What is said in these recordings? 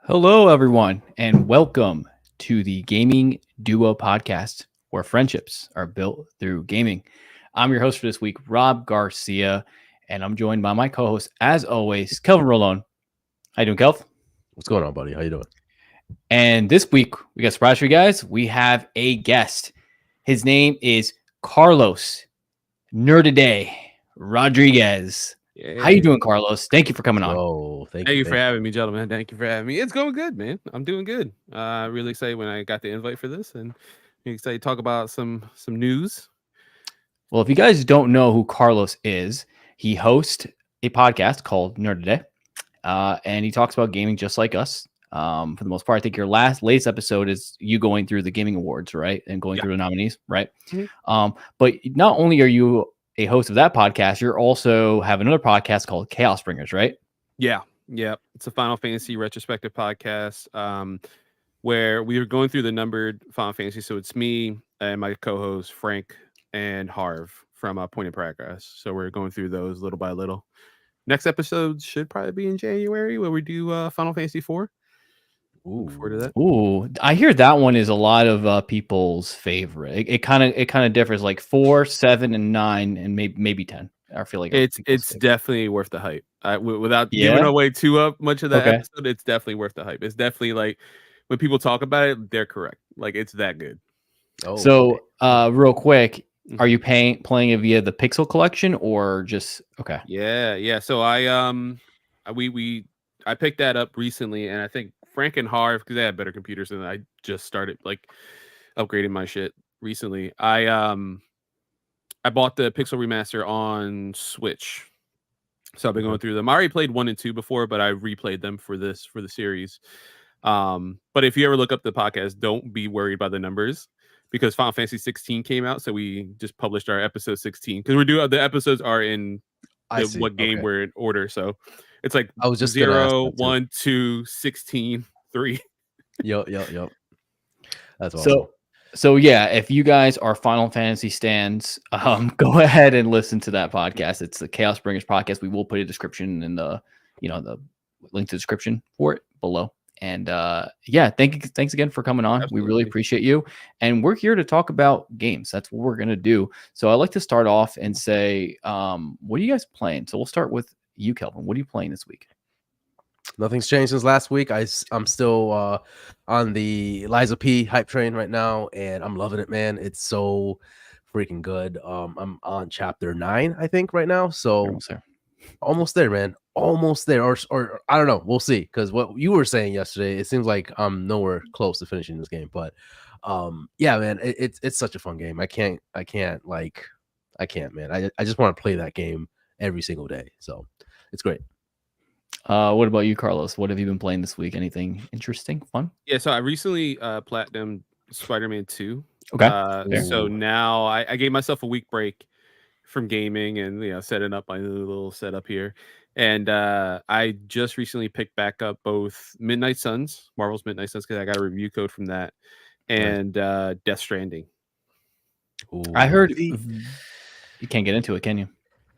Hello, everyone, and welcome to the Gaming Duo podcast, where friendships are built through gaming. I'm your host for this week, Rob Garcia, and I'm joined by my co-host, as always, Kelvin Rolone. How you doing, Kelv? What's going on, buddy? How you doing? And this week, we got a surprise for you guys. We have a guest. His name is Carlos Nerdaday Rodriguez. How you Yeah. doing, Carlos? Thank you for coming on. Whoa, Thank you for having me, gentlemen. Thank you for having me. It's going good, man. I'm doing good. Really excited when I got the invite for this, and excited to talk about some news. Well, if you guys don't know who Carlos is, he hosts a podcast called Nerd Today, and he talks about gaming just like us. For the most part, I think your latest episode is you going through the gaming awards, right, and going through the nominees, right? Mhm. But not only are you a host of that podcast, you're also have another podcast called Chaosbringers, right? Yeah. It's a Final Fantasy retrospective podcast, where we were going through the numbered Final Fantasy. So it's me and my co-host Frank and Harv from Point of Progress. So we're going through those little by little. Next episode should probably be in January, where we do Final Fantasy 4. Look forward to that. Ooh, I hear that one is a lot of people's favorite. It kind of differs, like 4, 7, and 9, and maybe 10. I feel like It's definitely worth the hype. Without Yeah? giving away too much of that Okay. episode, it's definitely worth the hype. It's definitely like when people talk about it, they're correct. Like it's that good. Oh, So, real quick, Mhm. are you playing it via the Pixel collection or just okay? Yeah. So I picked that up recently, and I think Frank and Harv, because they have better computers than I, just started like upgrading my shit recently. I bought the Pixel remaster on Switch. So I've been going through them. I already played 1 and 2 before, but I replayed them for the series. But if you ever look up the podcast, don't be worried by the numbers because Final Fantasy 16 came out, so we just published our episode 16 because the episodes are in what game we're in order. So it's like I was just 0, 1, 2, 16, 3. Yep. That's awesome. So yeah, if you guys are Final Fantasy stands, go ahead and listen to that podcast. It's the Chaosbringers podcast. We will put a description in the link to the description for it below. And yeah, thanks again for coming on. Absolutely. We really appreciate you. And we're here to talk about games. That's what we're gonna do. So I'd like to start off and say, what are you guys playing? So we'll start with you, Kelvin. What are you playing this week? Nothing's changed since last week. I'm still on the Liza P hype train right now, and I'm loving it, man. It's so freaking good. I'm on chapter 9, I think, right now. So almost there, man. Almost there, or I don't know. We'll see. Because what you were saying yesterday, it seems like I'm nowhere close to finishing this game. But yeah, man, it's such a fun game. I can't, man. I just want to play that game every single day. So it's great. What about you, Carlos? What have you been playing this week? Anything interesting, fun? Yeah, so I recently platinumed Spider-Man 2. Okay. So now I gave myself a week break from gaming and setting up my little setup here. And I just recently picked back up both Midnight Suns, Marvel's Midnight Suns, because I got a review code from that, and Death Stranding. I heard you can't get into it, can you?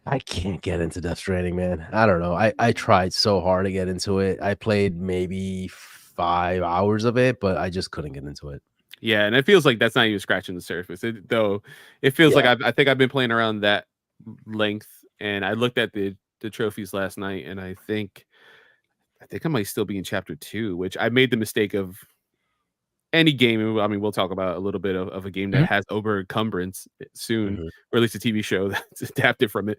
I can't get into Death Stranding, man. I don't know. I tried so hard to get into it. I played maybe 5 hours of it, but I just couldn't get into it. Yeah, and it feels like that's not even scratching the surface. It feels like I think I've been playing around that length, and I looked at the trophies last night, and I think I might still be in chapter 2, which I made the mistake of any game. I mean, we'll talk about a little bit of a game that has over encumbrance soon, or at least a TV show that's adapted from it.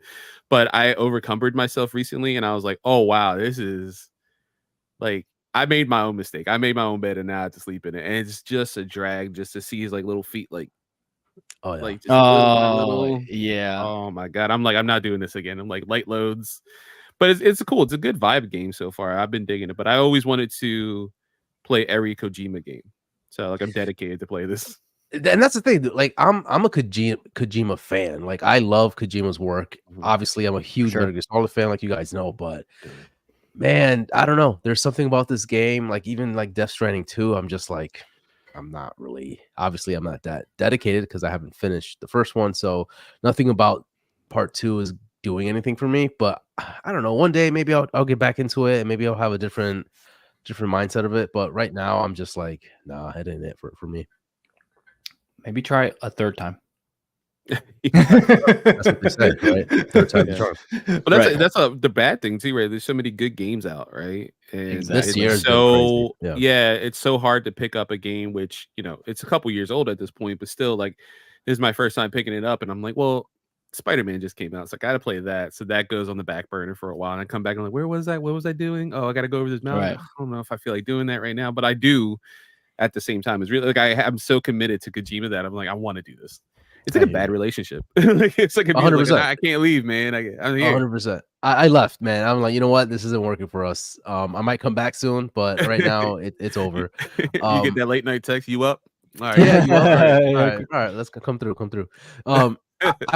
But I overcumbered myself recently, and I was like, oh wow, this is like I made my own mistake. I made my own bed, and now I have to sleep in it, and it's just a drag just to see his like little feet like. Oh yeah. Like just little, yeah. Oh my god. I'm not doing this again. I'm like light loads. But it's cool. It's a good vibe game so far. I've been digging it. But I always wanted to play every Kojima game. So like I'm dedicated to play this. And that's the thing. Like I'm a Kojima fan. Like I love Kojima's work. Obviously, I'm a huge Metal Gear Solid fan, like you guys know. But man, I don't know. There's something about this game. Like even like Death Stranding 2, I'm just like. I'm not really, obviously, I'm not that dedicated because I haven't finished the first one. So nothing about part 2 is doing anything for me. But I don't know. One day, maybe I'll get back into it and maybe I'll have a different mindset of it. But right now, I'm just like, nah, it ain't it for me. Maybe try a third time. That's what they say, right? Third time's the charm. But that's the bad thing too, right? There's so many good games out, right? And Exactly. This year has been crazy. Yeah, it's so hard to pick up a game, which it's a couple years old at this point, but still, like, this is my first time picking it up, and I'm like, well, Spider-Man just came out, so I gotta play that. So that goes on the back burner for a while, and I come back and I'm like, where was that? What was I doing? Oh, I gotta go over this mountain. Right. I don't know if I feel like doing that right now, but I do. At the same time, it's really like I'm so committed to Kojima that I'm like, I want to do this. It's like a bad relationship. Like, it's like 100%. Like, I can't leave, man. I'm here. 100%. I left, man. I'm like, you know what? This isn't working for us. I might come back soon, but right now it's over. You get that late night text. You up? All right. Yeah. You up? All right. Let's come through. I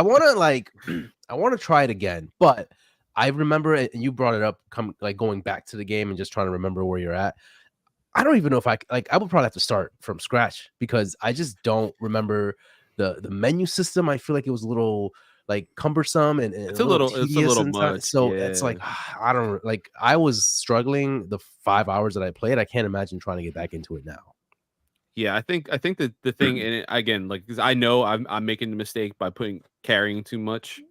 want to try it again, but I remember it, and you brought it up. Going back to the game and just trying to remember where you're at. I don't even know if I would probably have to start from scratch because I just don't remember the menu system. I feel like it was a little cumbersome and it's a little much. So it's like I don't like. I was struggling the 5 hours that I played. I can't imagine trying to get back into it now. Yeah, I think that the thing in it again, like, because I know I'm making the mistake by carrying too much.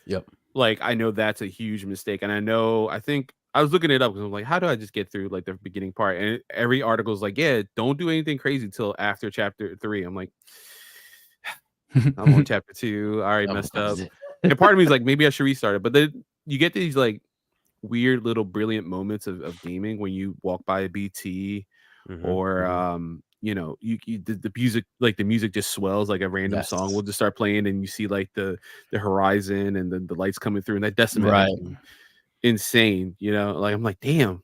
Yep. Like, I know that's a huge mistake, and I think I was looking it up because I'm like, how do I just get through like the beginning part? And every article is like, yeah, don't do anything crazy till after chapter 3. I'm like, I'm on chapter 2. I already messed up. And part of me is like, maybe I should restart it. But then you get these like weird little brilliant moments of gaming when you walk by a BT or the music, like the music just swells, like a random song will just start playing and you see like the horizon and then the lights coming through and that decimate insane, like I'm like, damn,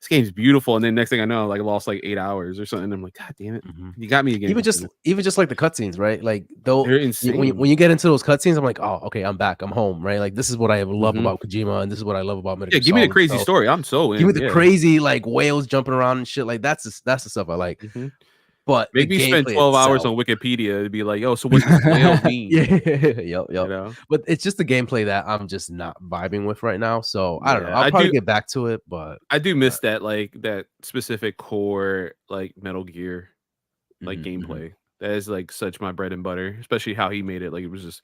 this game's beautiful. And then next thing I know, like I lost like 8 hours or something. I'm like, God damn it, you got me again. Even just like the cutscenes, right? Like they're insane. When you get into those cutscenes, I'm like, oh, okay, I'm back, I'm home, right? Like this is what I love about Kojima, and this is what I love about Metal Gear give me the Solid. crazy story. I'm so in. Give me the crazy like whales jumping around and shit. Like that's the stuff I like. But make me spend 12 hours on Wikipedia to be like, yo, so what does whale mean? Yep. But it's just the gameplay that I'm just not vibing with right now. So I don't know. I'll probably get back to it, but I do miss that that specific core like Metal Gear like gameplay. That is like such my bread and butter, especially how he made it. Like it was just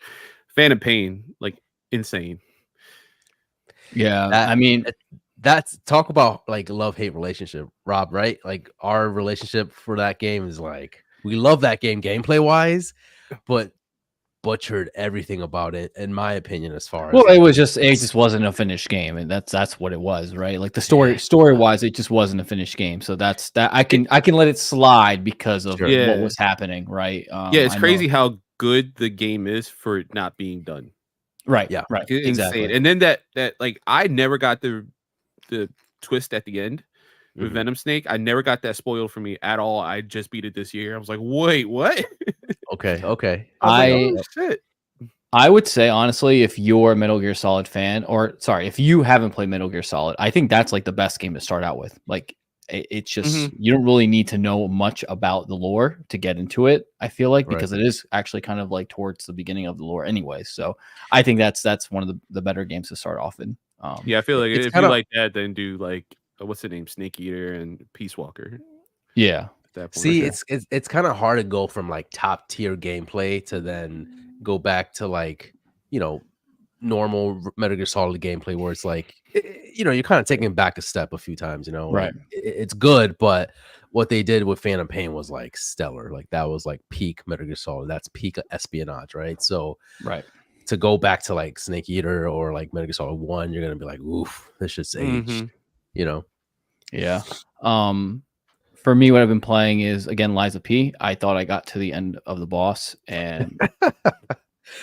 Phantom Pain, like insane. Yeah, I mean, that's talk about like love-hate relationship, Rob, right? Like our relationship for that game is like we love that game gameplay wise, but butchered everything about it, in my opinion, as far as it just wasn't a finished game, and that's what it was, right? Like the story wise, it just wasn't a finished game. So that I can let it slide because of what was happening, right? It's crazy how good the game is for it not being done. Right. Yeah. Right. It's exactly. insane. And then that like I never got the twist at the end with Venom Snake. I never got that spoiled for me at all. I just beat it this year. I was like, wait, what? Okay. I would say honestly, if you're a Metal Gear Solid fan, if you haven't played Metal Gear Solid, I think that's like the best game to start out with. Like it's just you don't really need to know much about the lore to get into it. I feel like because it is actually kind of like towards the beginning of the lore, anyway. So I think that's one of the better games to start off in. I feel like if you like that, then do like what's the name, Snake Eater and Peace Walker. Yeah. See, it's kind of hard to go from like top tier gameplay to then go back to like normal Metal Gear Solid gameplay where it's like you're kind of taking back a step a few times. Right? Like, it's good, but what they did with Phantom Pain was like stellar. Like that was like peak Metal Gear Solid. That's peak espionage, right? So to go back to like Snake Eater or like Metal Gear Solid 1, you're gonna be like, oof, this shit's aged. Yeah. For me, what I've been playing is again Liza P. I thought I got to the end of the boss, and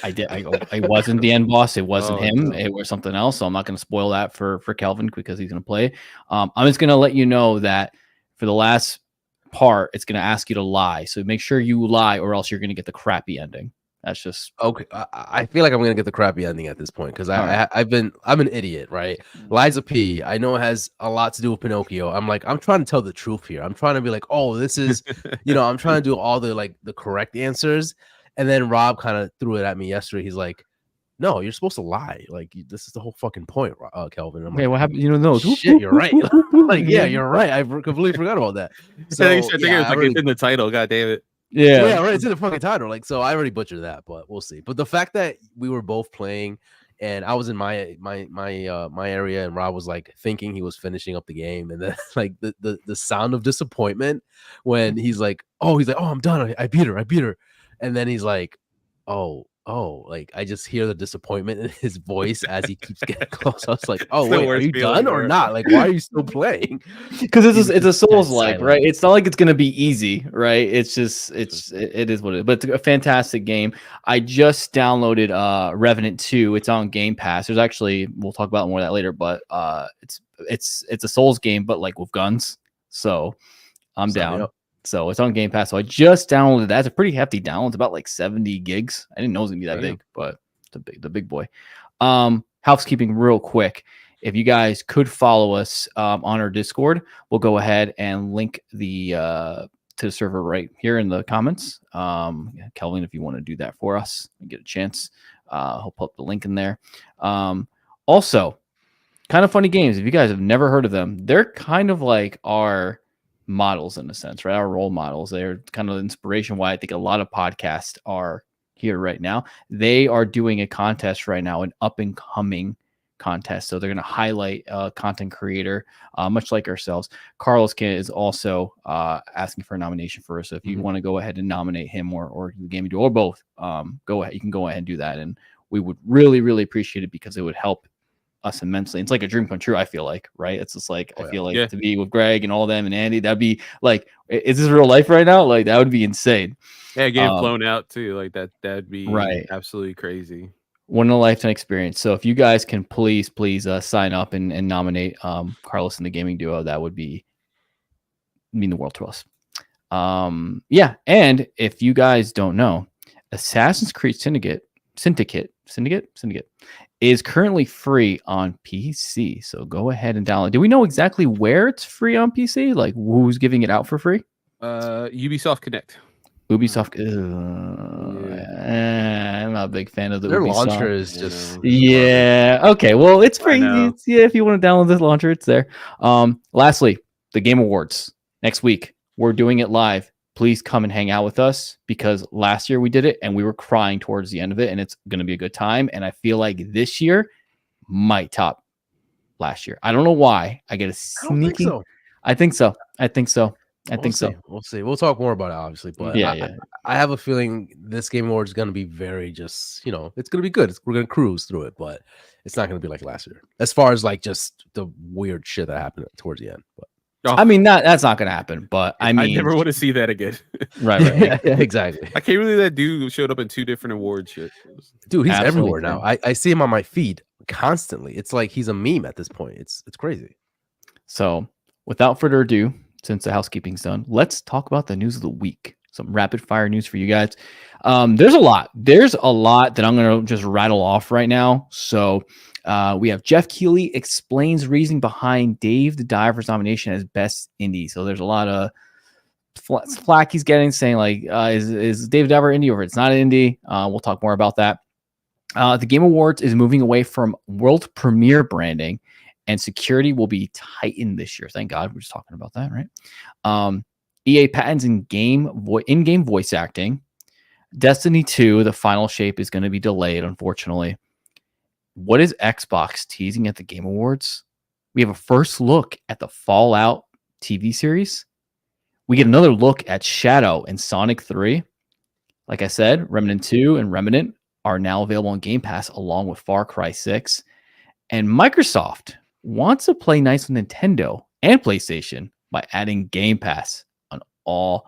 I did. I wasn't the end boss. It wasn't him. No. It was something else. So I'm not going to spoil that for Kelvin because he's going to play. I'm just going to let you know that for the last part, it's going to ask you to lie. So make sure you lie, or else you're going to get the crappy ending. That's just okay. I feel like I'm gonna get the crappy ending at this point because I'm an idiot, right? Liza P. I know it has a lot to do with Pinocchio. I'm trying to tell the truth here. I'm trying to be like, oh, this is, I'm trying to do all the correct answers. And then Rob kind of threw it at me yesterday. He's like, no, you're supposed to lie. Like this is the whole fucking point, Kelvin. I'm Okay, like, what happened? You know, no. shit, you're right. Like, yeah, you're right. I completely forgot about that. So I think it was like it's in the title. God damn it. Yeah, right. It's in the fucking title. Like, so I already butchered that, but we'll see. But the fact that we were both playing, and I was in my area, and Rob was like thinking he was finishing up the game, and then like the sound of disappointment when he's like, oh, I'm done. I beat her, and then he's like, oh, like I just hear the disappointment in his voice as he keeps getting close. I was like, oh wait, are you done or not? Like, why are you still playing? Because it's a Souls-like, right? It's not like it's gonna be easy, right? It's just it is what it is. But it's a fantastic game. I just downloaded Remnant 2. It's on Game Pass. There's actually, we'll talk about more of that later, but it's a Souls game, but like with guns. So I'm down. So it's on Game Pass. So I just downloaded that. It's a pretty hefty download. It's about like 70 gigs. I didn't know it was gonna be that big, but it's the big boy. Housekeeping real quick. If you guys could follow us on our Discord, we'll go ahead and link the to the server right here in the comments. Kelvin, if you want to do that for us and get a chance, he'll put the link in there. Also, kind of funny games. If you guys have never heard of them, they're kind of like our models in a sense, right? Our role models. They're kind of inspiration why I think a lot of podcasts are here right now. They are doing a contest right now, an up and coming contest. So they're going to highlight a content creator, much like ourselves. Carlos is also asking for a nomination for us. So if you want to go ahead and nominate him or the gaming duo or both, go ahead. You can go ahead and do that. And we would really, really appreciate it because it would help us immensely. It's like a dream come true, I feel like, right? It's just like I feel like to be with Greg and all them and Andy, that'd be like, is this real life right now? Like that would be insane. Yeah, getting flown out too, like that'd be absolutely crazy. One in a lifetime experience. So if you guys can please sign up and nominate Carlos and the gaming duo, that would mean the world to us. Yeah, and if you guys don't know, Assassin's Creed Syndicate is currently free on PC. So go ahead and download. Do we know exactly where it's free on PC? Like who's giving it out for free? Ubisoft Connect. Ubisoft. I'm not a big fan of their Ubisoft. launcher is just okay. Well, it's free. If you want to download this launcher, it's there. Lastly, the Game Awards next week. We're doing it live. Please come and hang out with us because last year we did it and we were crying towards the end of it, and it's going to be a good time. And I feel like this year might top last year. I don't know why. I get a sneaky. I think so. We'll see. We'll talk more about it, obviously. But I have a feeling this Game Award is going to be very just, it's going to be good. We're going to cruise through it, but it's not going to be like last year as far as like just the weird shit that happened towards the end. But I mean, that's not going to happen, but I mean, I never want to see that again. Right. Yeah, exactly. I can't believe that dude showed up in 2 different award shit. Dude, he's everywhere now. I see him on my feed constantly. It's like he's a meme at this point. It's crazy. So without further ado, since the housekeeping's done, let's talk about the news of the week. Some rapid fire news for you guys. There's a lot that I'm going to just rattle off right now. So we have Geoff Keighley explains reasoning behind Dave the Diver's nomination as best indie. So there's a lot of flack he's getting saying like, is Dave the Diver indie or if it's not an indie? We'll talk more about that. The Game Awards is moving away from world premiere branding and security will be tightened this year. Thank God. We're just talking about that, right? EA patents in-game voice acting. Destiny 2, the final shape is going to be delayed, unfortunately. What is Xbox teasing at the Game Awards? We have a first look at the Fallout TV series. We get another look at Shadow and Sonic 3. Like I said, Remnant 2 and Remnant are now available on Game Pass along with Far Cry 6. And Microsoft wants to play nice with Nintendo and PlayStation by adding Game Pass on all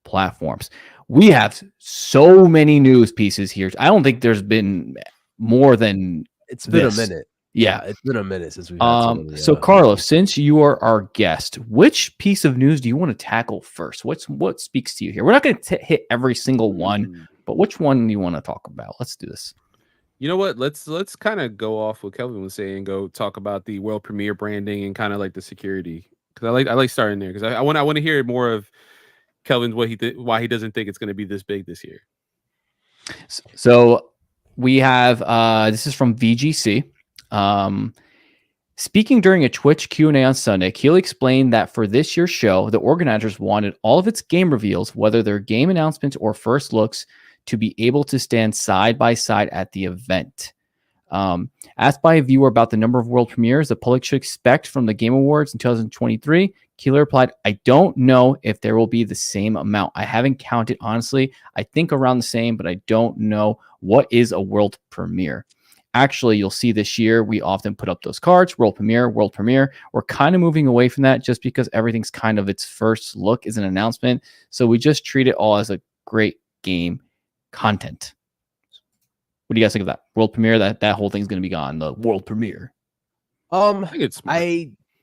platforms. We have so many news pieces here. I don't think there's been more than it's been a minute. Yeah, it's been a minute since we've had so Carlos, since you are our guest, which piece of news do you want to tackle first? What speaks to you here? We're not going to hit every single one, but which one do you want to talk about? Let's do this. You know what? Let's kind of go off what Kelvin was saying and go talk about the world premiere branding and kind of like the security, because I like starting there because I want to hear more of Kelvin's why he doesn't think it's going to be this big this year. So We have this is from VGC. Speaking during a Twitch Q&A on Sunday, Keighley explained that for this year's show, the organizers wanted all of its game reveals, whether they're game announcements or first looks, to be able to stand side by side at the event. Asked by a viewer about the number of world premieres the public should expect from the Game Awards in 2023, Keighley replied, "I don't know if there will be the same amount. I haven't counted, honestly. I think around the same, but I don't know what is a world premiere. Actually, you'll see this year, we often put up those cards, world premiere, world premiere. We're kind of moving away from that just because everything's kind of its first look is an announcement. So we just treat it all as a great game content." What do you guys think of that? World premiere, that whole thing's going to be gone, the world premiere. I think it's smart.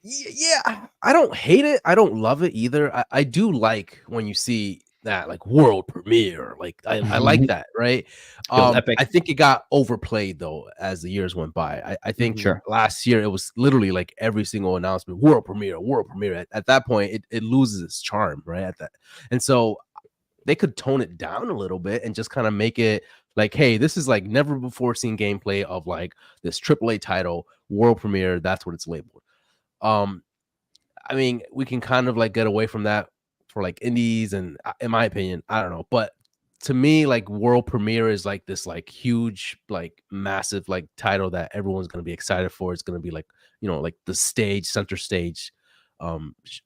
Yeah, I don't hate it. I don't love it either. I do like when you see that like world premiere. Like I like that, right? epic. I think it got overplayed though as the years went by. I think Sure. last year it was literally like every single announcement, world premiere, world premiere. At that point, it loses its charm, right? At that, and so they could tone it down a little bit and just kind of make it like, hey, this is like never before seen gameplay of like this AAA title, world premiere. That's what it's labeled. I mean, we can kind of like get away from that for like indies, and in my opinion, I don't know, but to me, like world premiere is like this like huge, like massive like title that everyone's gonna be excited for. It's gonna be like, you know, like the center stage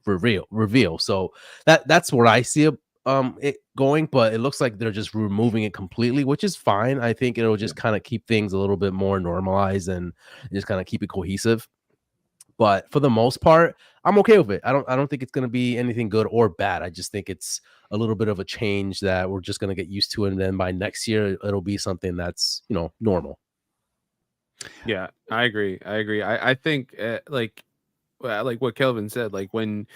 reveal. So that's where I see it going, but it looks like they're just removing it completely, which is fine. I think it'll just kind of keep things a little bit more normalized and just kind of keep it cohesive. But for the most part, I'm okay with it. I don't think it's going to be anything good or bad. I just think it's a little bit of a change that we're just going to get used to, and then by next year it'll be something that's, you know, normal. Yeah, I agree. I think like what Kelvin said, like when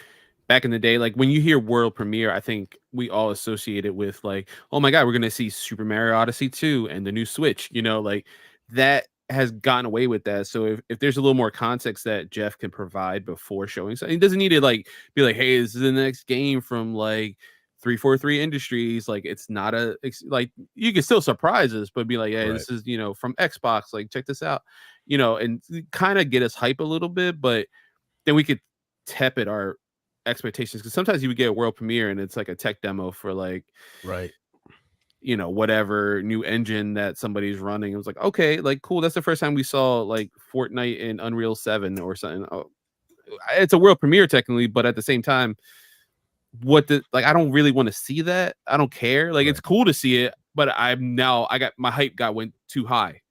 back in the day, like when you hear world premiere, I think we all associate it with like, oh my God, we're going to see Super Mario Odyssey 2 and the new Switch, you know, like that has gotten away with that. So if there's a little more context that Geoff can provide before showing something, he doesn't need to like be like, hey, this is the next game from like 343 Industries. Like it's not like you can still surprise us, but be like, hey, this is, you know, from Xbox, like check this out, you know, and kind of get us hype a little bit, but then we could tepid our expectations, because sometimes you would get a world premiere and it's like a tech demo for like, you know, whatever new engine that somebody's running. It was like, okay, like cool, that's the first time we saw like Fortnite in Unreal 7 or something. Oh, it's a world premiere technically, but at the same time, like I don't really want to see that. I don't care. Like it's cool to see it, but I got my hype went too high.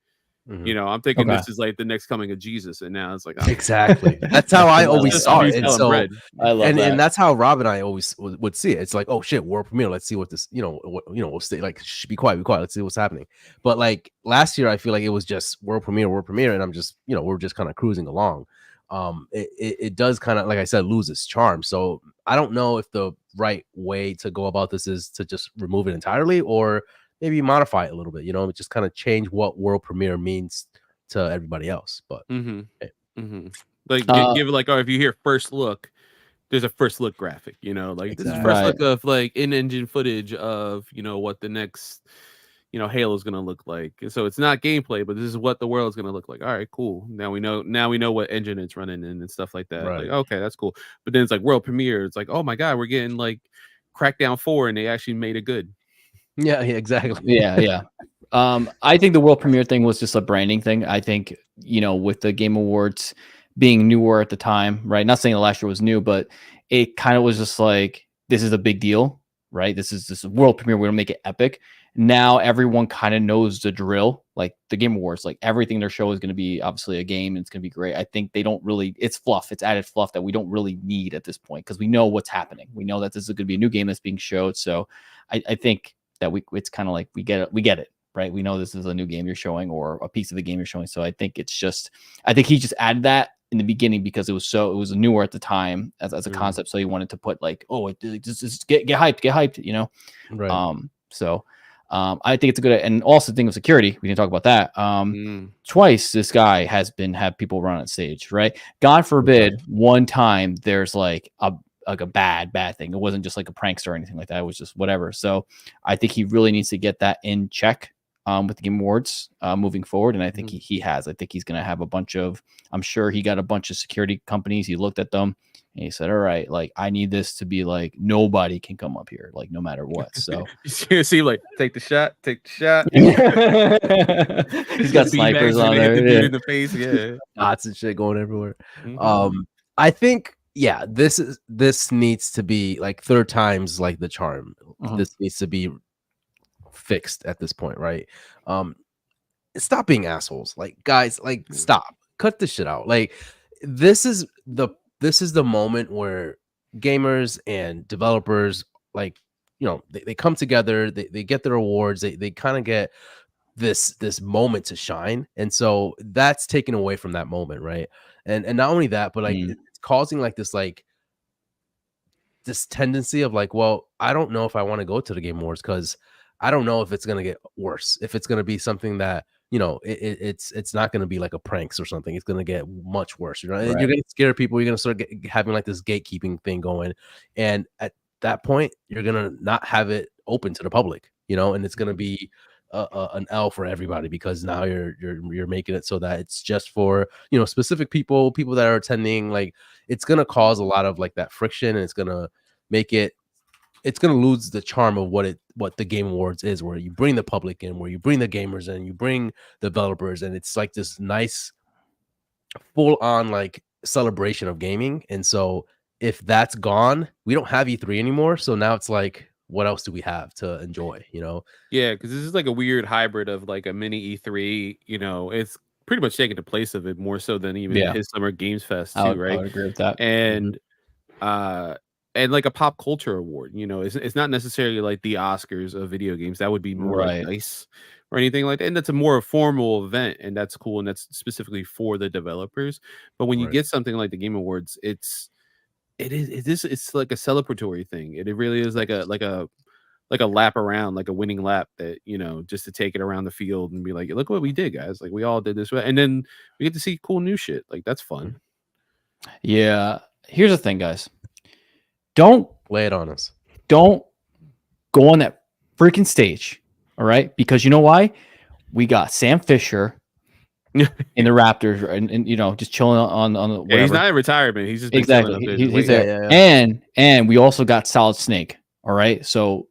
You know, I'm thinking this is like the next coming of Jesus, and now it's like exactly. That's how I always saw it. And so I love that. And that's how Rob and I always would see it. It's like, oh shit, world premiere. Let's see what this, we'll stay like, be quiet. Let's see what's happening. But like last year, I feel like it was just world premiere, and I'm just, we're just kind of cruising along. It does kind of, like I said, lose its charm. So I don't know if the right way to go about this is to just remove it entirely, or maybe modify it a little bit, just kind of change what world premiere means to everybody else. But like give it like, oh, if you hear first look, there's a first look graphic, like this is first look of like in-engine footage of, what the next, Halo is going to look like. So it's not gameplay, but this is what the world's going to look like. All right, cool. Now we know what engine it's running in and stuff like that. Like, okay, that's cool. But then it's like world premiere. It's like, oh my God, we're getting like Crackdown 4 and they actually made it good. Yeah, exactly. Yeah. I think the world premiere thing was just a branding thing. I think, with the Game Awards being newer at the time, right? Not saying the last year was new, but it kind of was just like, this is a big deal, right? This is this world premiere. We're going to make it epic. Now everyone kind of knows the drill, like the Game Awards, like everything their show is going to be obviously a game and it's going to be great. I think they don't really, it's fluff. It's added fluff that we don't really need at this point because we know what's happening. We know that this is going to be a new game that's being showed. So I think that it's kind of like we get it, right? We know this is a new game you're showing or a piece of the game you're showing. So I think he just added that in the beginning because it was newer at the time as a concept. So he wanted to put like, oh, just get hyped, Right. So I think it's a good, and also the thing of security, we didn't talk about that. Twice this guy has had people run on stage, right? God forbid one time there's like a bad thing. It wasn't just like a prankster or anything like that. It was just whatever. So I think he really needs to get that in check. with the Game Awards moving forward, and I think he has. I think he's going to have a bunch of. I'm sure he got a bunch of security companies. He looked at them and he said, "All right, like I need this to be like nobody can come up here, like no matter what." So you see, like take the shot. He's got snipers on there. Hit the dude in the face. Yeah, dots and shit going everywhere. I think. Yeah, this needs to be like third time's like the charm. This needs to be fixed at this point, right? Stop being assholes, like guys, like stop, cut this shit out. Like this is the moment where gamers and developers, like, you know, they come together, they get their awards, they kind of get this moment to shine, and so that's taken away from that moment, right? And not only that, but like it's causing like this tendency of like, well, I don't know if I want to go to the Game Awards because I don't know if it's gonna get worse, if it's gonna be something that, you know, it's not gonna be like a pranks or something. It's gonna get much worse, you know. Right. You're gonna scare people. You're gonna start having like this gatekeeping thing going, and at that point, you're gonna not have it open to the public, you know, and it's gonna be an L for everybody because now you're making it so that it's just for, you know, specific people that are attending. Like it's gonna cause a lot of like that friction, and it's gonna make it. It's gonna lose the charm of what the Game Awards is, where you bring the public in, where you bring the gamers in, you bring the developers, and it's like this nice, full on like celebration of gaming. And so if that's gone, we don't have E3 anymore. So now it's like, what else do we have to enjoy, you know? Yeah, because this is like a weird hybrid of like a mini E3, you know, it's pretty much taking the place of it more so than even his Summer Games Fest too, right? I would agree with that. And like a pop culture award, you know, it's not necessarily like the Oscars of video games. That would be more like nice or anything like that. And that's a more formal event, and that's cool, and that's specifically for the developers. But when you get something like the Game Awards, it's like a celebratory thing. It really is like a lap around, like a winning lap that, you know, just to take it around the field and be like, look what we did, guys. Like we all did this. And then we get to see cool new shit. Like that's fun. Yeah. Here's the thing, guys. Don't lay it on us. Don't go on that freaking stage. All right. Because you know why? We got Sam Fisher in the Raptors, and you know, just chilling on the whatever. He's not in retirement. He's just exactly. He's there. Yeah. And we also got Solid Snake. All right. So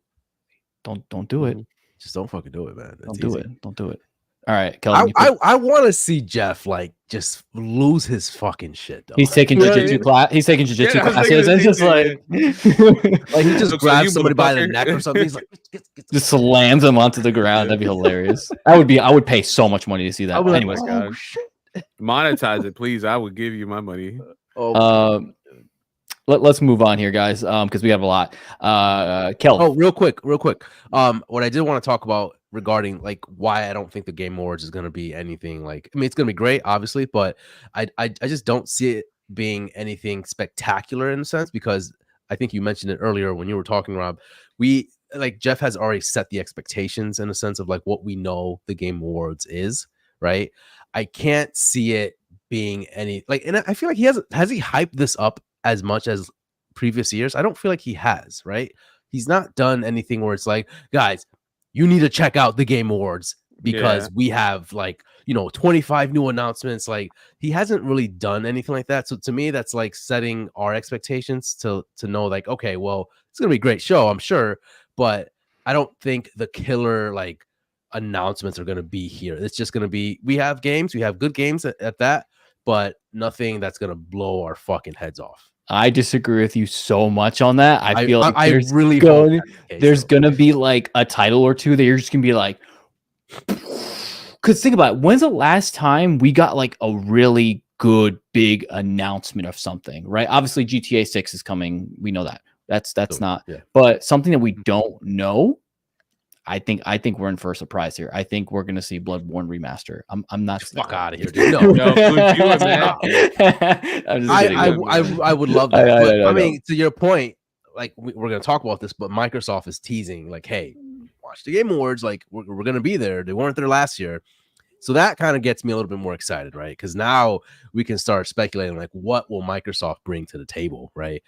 don't do it. Just don't fucking do it, man. Don't do it. Don't do it. All right, Kelly. I want to see Geoff like just lose his fucking shit. Though. He's taking jiu-jitsu class. He's taking jiu-jitsu classes. It's just like he just grabs somebody by the neck or something. He's like, just slams him onto the ground. That'd be hilarious. I would pay so much money to see that. Anyways, like, monetize it, please. I would give you my money. Let's move on here, guys, because we have a lot. Kel. Oh, real quick. What I did want to talk about regarding like why I don't think the Game Awards is going to be anything like. I mean, it's going to be great, obviously, but I just don't see it being anything spectacular in a sense, because I think you mentioned it earlier when you were talking, Rob. We like Geoff has already set the expectations in a sense of like what we know the Game Awards is, right? I can't see it being any like, and I feel like has he hyped this up as much as previous years? I don't feel like he has, right? He's not done anything where it's like, guys, you need to check out the Game Awards because we have like, you know, 25 new announcements. Like he hasn't really done anything like that. So to me, that's like setting our expectations to know like, okay, well, it's gonna be a great show, I'm sure, but I don't think the killer like announcements are gonna be here. It's just gonna be, we have games, we have good games at that, but nothing that's gonna blow our fucking heads off. I disagree with you so much on that. I feel like there's gonna be like a title or two that you're just gonna be like, because think about it, when's the last time we got like a really good big announcement of something, right? Obviously GTA 6 is coming, we know that. That's not, but something that we don't know. I think we're in for a surprise here. I think we're gonna see Bloodborne remaster. I'm not. Fuck out of here, dude. No, I would love that. I mean, to your point, like we're gonna talk about this, but Microsoft is teasing, like, hey, watch the Game Awards. Like we're gonna be there. They weren't there last year, so that kind of gets me a little bit more excited, right? Because now we can start speculating, like, what will Microsoft bring to the table, right?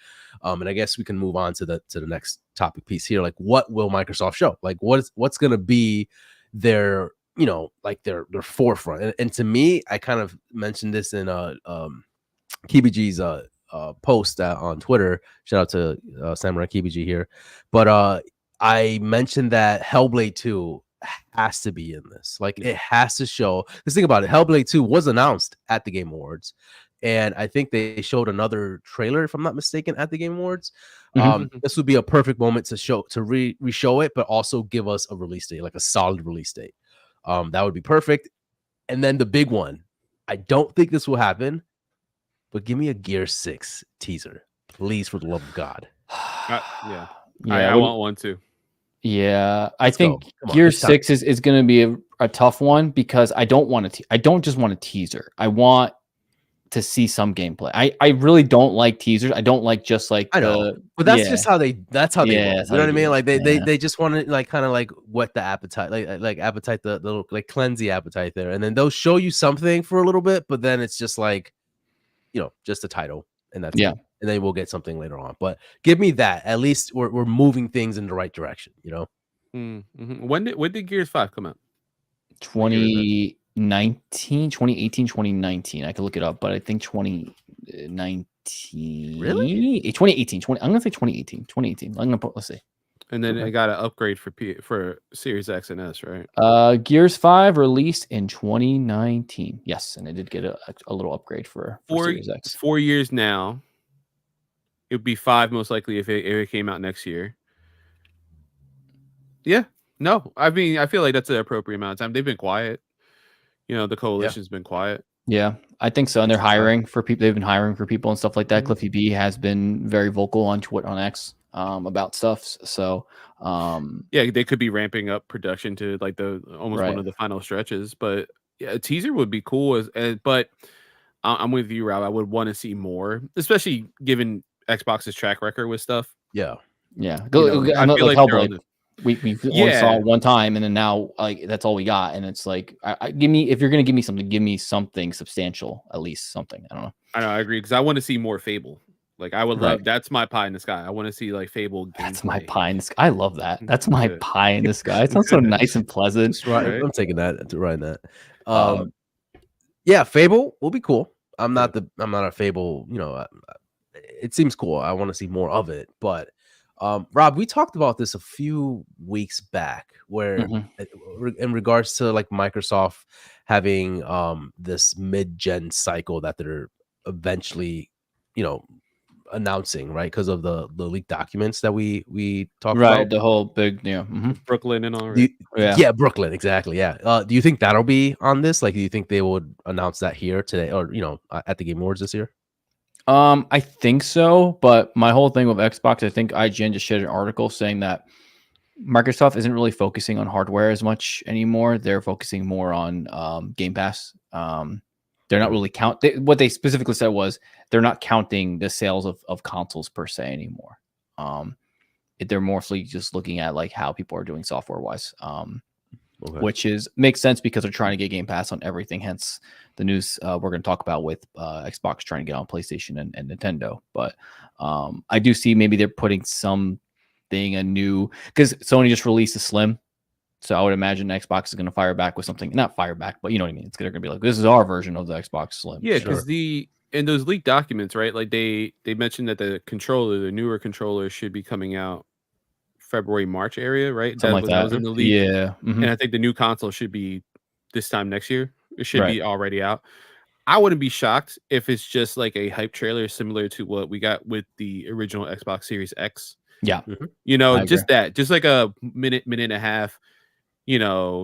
And I guess we can move on to the next topic piece here. Like, what will Microsoft show? Like, what's going to be their like their forefront. And to me, I kind of mentioned this in KBG's post on Twitter. Shout out to Samurai KBG here. But I mentioned that Hellblade 2 has to be in this. Like, it has to show. Let's think about it. Hellblade 2 was announced at the Game Awards, and I think they showed another trailer, if I'm not mistaken, at the Game Awards. This would be a perfect moment to re-show it, but also give us a release date, like a solid release date. That would be perfect. And then the big one. I don't think this will happen, but give me a Gear 6 teaser, please, for the love of God. Yeah. I want one too. Yeah, I think Gear 6 is going to be a tough one because I don't just want a teaser. I want to see some gameplay. I really don't like teasers. I don't like just like I know, but that's just how they roll. You know what I mean? Like they just want to like kind of like whet the appetite, like appetite, the little like cleanse the appetite there, and then they'll show you something for a little bit, but then it's just like, just a title, and that's it. And then we'll get something later on. But give me that. At least we're moving things in the right direction, Mm-hmm. When did Gears 5 come out? 2019, 2018, 2019. I could look it up, but I think 2019. Really? 2018. I'm gonna say 2018. 2018. Let's see. And then it got an upgrade for Series X and S, right? Gears 5 released in 2019. Yes, and it did get a little upgrade for Series X. 4 years now. It would be 5 most likely if it came out next year. Yeah. No, I mean, I feel like that's an appropriate amount of time. They've been quiet. The coalition's been quiet. Yeah, I think so. And they're hiring for people. They've been hiring for people and stuff like that. Cliffy B has been very vocal on Twitter, on X, about stuff. So, yeah, they could be ramping up production to like almost one of the final stretches. But yeah, a teaser would be cool. But I'm with you, Rob. I would want to see more, especially given Xbox's track record with stuff. Yeah. I feel like Hellblade. We only saw it one time, and then now like that's all we got. And it's like, if you're gonna give me something substantial, at least something. I don't know. I agree, because I want to see more Fable. Like, I would love. That's my pie in the sky. I want to see like Fable. That's my pie in the sky. I love that. That's my pie in the sky. It sounds so nice and pleasant. Right. I'm taking that to writing that. Yeah, Fable will be cool. I'm not a Fable. It seems cool. I want to see more of it, but. Rob, we talked about this a few weeks back, where in regards to like Microsoft having this mid-gen cycle that they're eventually, announcing, right? Because of the leaked documents that we talked about. Right, the whole big, Brooklyn and all. Yeah, Brooklyn, exactly. Yeah. Do you think that'll be on this? Like, do you think they would announce that here today, or at the Game Awards this year? I think so, but my whole thing with Xbox, I think IGN just shared an article saying that Microsoft isn't really focusing on hardware as much anymore. They're focusing more on Game Pass. They're not really what they specifically said was they're not counting the sales of consoles per se anymore. They're mostly just looking at like how people are doing software wise. Which makes sense because they're trying to get Game Pass on everything. Hence the news we're going to talk about with Xbox trying to get on PlayStation and Nintendo. But I do see maybe they're putting something because Sony just released a Slim. So I would imagine Xbox is going to fire back with something, not fire back, but you know what I mean? They're going to be like, this is our version of the Xbox Slim. Yeah, because in those leaked documents, right? Like they mentioned that the newer controller should be coming out February, March area, right? Something that was in the leak. Yeah. And I think the new console should be this time next year. It should be already out. I wouldn't be shocked if it's just like a hype trailer similar to what we got with the original Xbox Series X. Yeah. Just like a minute and a half,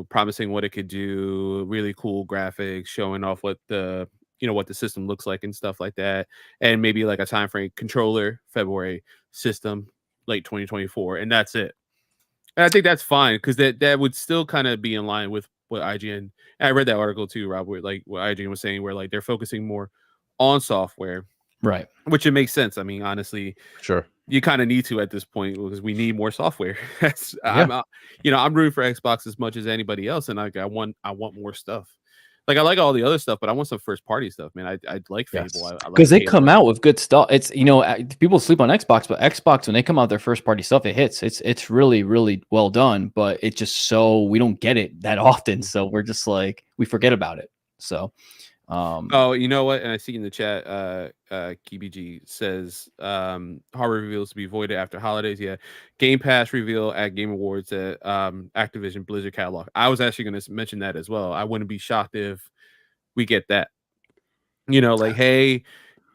promising what it could do, really cool graphics, showing off what the system looks like and stuff like that. And maybe like a time frame: controller, February, system, late 2024, and that's it. And I think that's fine, because that would still kind of be in line with what IGN. And I read that article too, Rob, where like what IGN was saying, where like they're focusing more on software, right? Which it makes sense. I mean, honestly, sure, you kind of need to at this point, because we need more software. I'm rooting for Xbox as much as anybody else, and I want more stuff. Like I like all the other stuff, but I want some first party stuff, man. I like Fable. Yes. I like Because they come Halo. out with good stuff. It's people sleep on Xbox, but Xbox when they come out their first party stuff, it hits. It's really really well done, but it's just so we don't get it that often, so we're just like we forget about it. So, oh, you know what? And I see in the chat, KBG says hardware reveals to be voided after holidays. Yeah, Game Pass reveal at Game Awards at Activision Blizzard catalog. I was actually going to mention that as well. I wouldn't be shocked if we get that. You know, like, hey,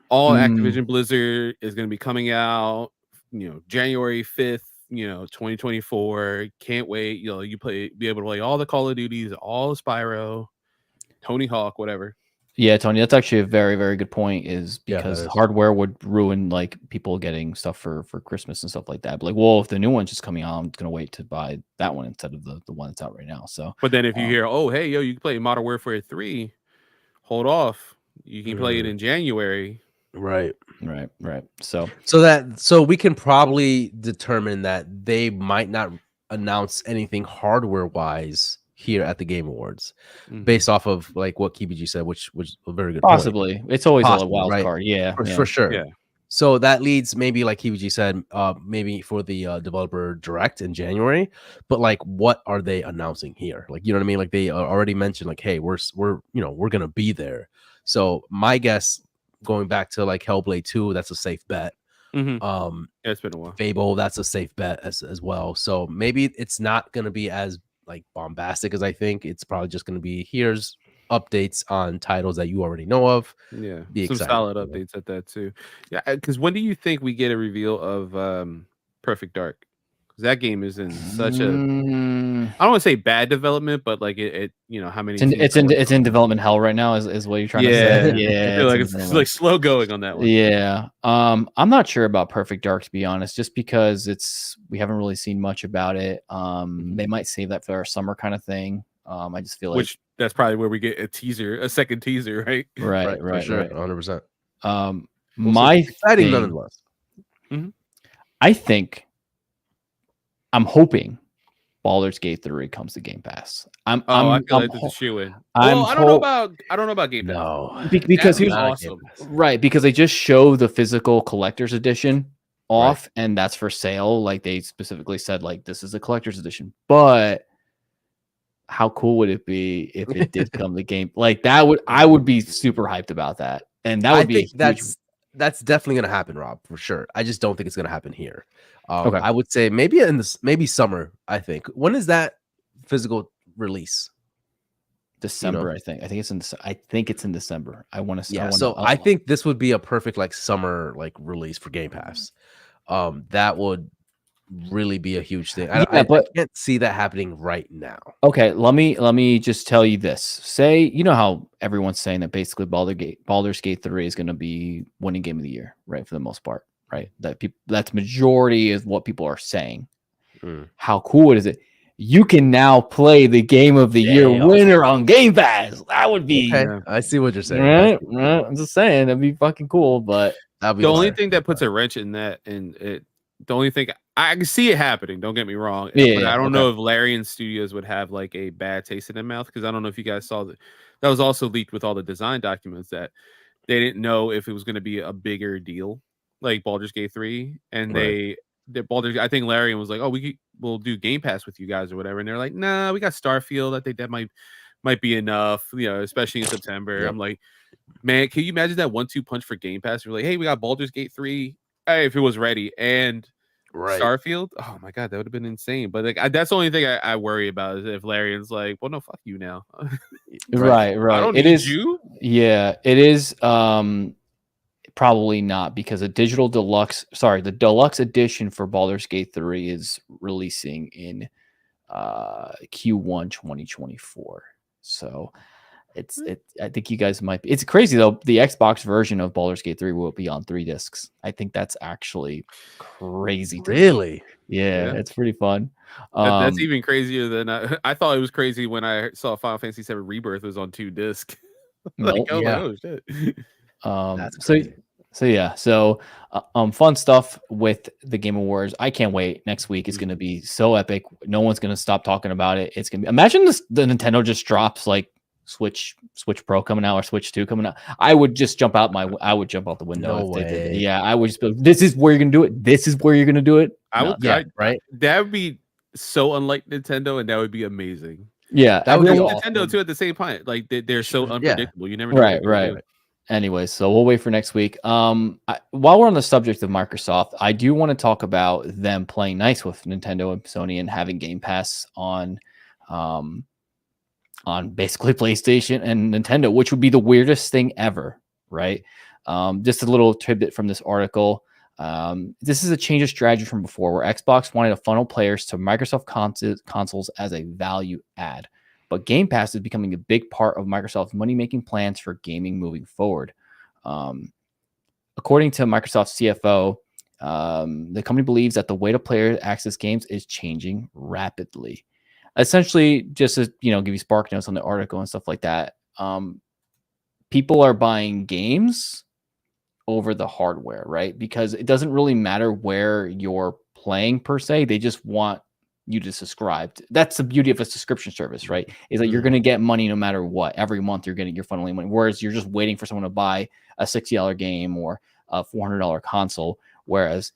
all Activision Blizzard is going to be coming out, January 5th, 2024. Can't wait. You be able to play all the Call of Duties, all the Spyro, Tony Hawk, whatever. Yeah, Tony, that's actually a very, very good point. Is because is. hardware would ruin like people getting stuff for Christmas and stuff like that. But like, well, if the new one's just coming out, I'm gonna wait to buy that one instead of the one that's out right now. So, but then if you hear, oh, hey, yo, you can play Modern Warfare 3, hold off. You can play it in January. Right. So we can probably determine that they might not announce anything hardware wise here at the Game Awards, based off of like what KBG said, which was a very good possibly point. It's always a wild card. Yeah, for sure. Yeah. So that leads maybe like KBG said, maybe for the developer direct in January, but like what are they announcing here? Like, you know what I mean? Like they already mentioned like, hey, we're gonna be there. So my guess, going back to like Hellblade 2, that's a safe bet. It's been a while. Fable, that's a safe bet as well. So maybe it's not gonna be as like bombastic as I think. It's probably just gonna be here's updates on titles that you already know of. Yeah, be some excited, solid updates at that too. Yeah, because when do you think we get a reveal of Perfect Dark? Because that game is in such a I don't want to say bad development, but like it how many? It's in development hell right now. Is what you're trying to say? Yeah, I feel like it's like slow going on that one. Yeah, I'm not sure about Perfect Dark, to be honest, just because we haven't really seen much about it. They might save that for our summer kind of thing. I just feel like that's probably where we get a second teaser, right? Right, for sure, 100%. My exciting thing, nonetheless. I think I'm hoping Baldur's Gate 3 comes to Game Pass. I feel like this is shoe-in. I don't know about Game Pass. No, because he's awesome. Right, because they just show the physical collector's edition off, and that's for sale. Like they specifically said, like this is a collector's edition. But how cool would it be if it did come to game? Like that I would be super hyped about that, and that would be that's definitely gonna happen, Rob, for sure. I just don't think it's gonna happen here. Okay. I would say maybe summer. I think. When is that physical release? December, I think. I think it's in December. I want to see. Yeah, I think this would be a perfect like summer like release for Game Pass. That would really be a huge thing. I can't see that happening right now. Okay, let me just tell you this. Say, you know how everyone's saying that basically Baldur's Gate 3 is going to be winning game of the year, right? For the most part, right? That's majority is what people are saying. How cool is it? You can now play the game of the year winner on Game Pass. That would be. Okay. I see what you're saying. Right? I'm just saying that'd be fucking cool. But the only thing that puts a wrench in that, and the only thing I can see it happening. Don't get me wrong. But I don't know if Larian Studios would have like a bad taste in their mouth, because I don't know if you guys saw that was also leaked with all the design documents that they didn't know if it was going to be a bigger deal like Baldur's Gate 3, and I think Larian was like, oh, we'll do Game Pass with you guys or whatever, and they're like, nah, we got Starfield. I think that might be enough, especially in September. I'm like, man, can you imagine that 1-2 punch for Game Pass? We're like, hey, we got Baldur's Gate 3. Hey, if it was ready, and Starfield, oh my god, that would have been insane. But like, that's the only thing I worry about, is if Larian's like, well, no, fuck you now. Right. I don't need you. Yeah, it is. Probably not, because the deluxe edition for Baldur's Gate 3 is releasing in Q1 2024. So I think you guys might be. It's crazy though. The Xbox version of Baldur's Gate 3 will be on 3 discs. I think that's actually crazy. Really? Yeah, it's pretty fun. That's even crazier than I thought. It was crazy when I saw Final Fantasy 7 Rebirth was on 2 discs. Oh shit. So fun stuff with the Game Awards. I can't wait. Next week is going to be so epic. No one's going to stop talking about it. It's going to be, imagine the Nintendo just drops like Switch Pro coming out or Switch 2 coming out, I would just jump out the window. No way. Yeah, I would just be, this is where you're gonna do it. This is where you're gonna do it. I would, right? That would be so unlike Nintendo, and that would be amazing. Yeah, That would be Nintendo awesome. too. At the same time, like they're so unpredictable. You never know. Right. Anyways, so we'll wait for next week. While we're on the subject of Microsoft, I do want to talk about them playing nice with Nintendo and Sony and having Game Pass on basically PlayStation and Nintendo, which would be the weirdest thing ever, right? Just a little tidbit from this article. This is a change of strategy from before, where Xbox wanted to funnel players to Microsoft consoles as a value add. But Game Pass is becoming a big part of Microsoft's money-making plans for gaming moving forward. According to Microsoft's CFO, the company believes that the way to players access games is changing rapidly. Essentially, just to give you spark notes on the article and stuff like that, people are buying games over the hardware, right? Because it doesn't really matter where you're playing per se. They just want you to subscribe. That's the beauty of a subscription service, right? Is that you're going to get money no matter what. Every month you're funneling money. Whereas you're just waiting for someone to buy a $60 game or a $400 console. Whereas,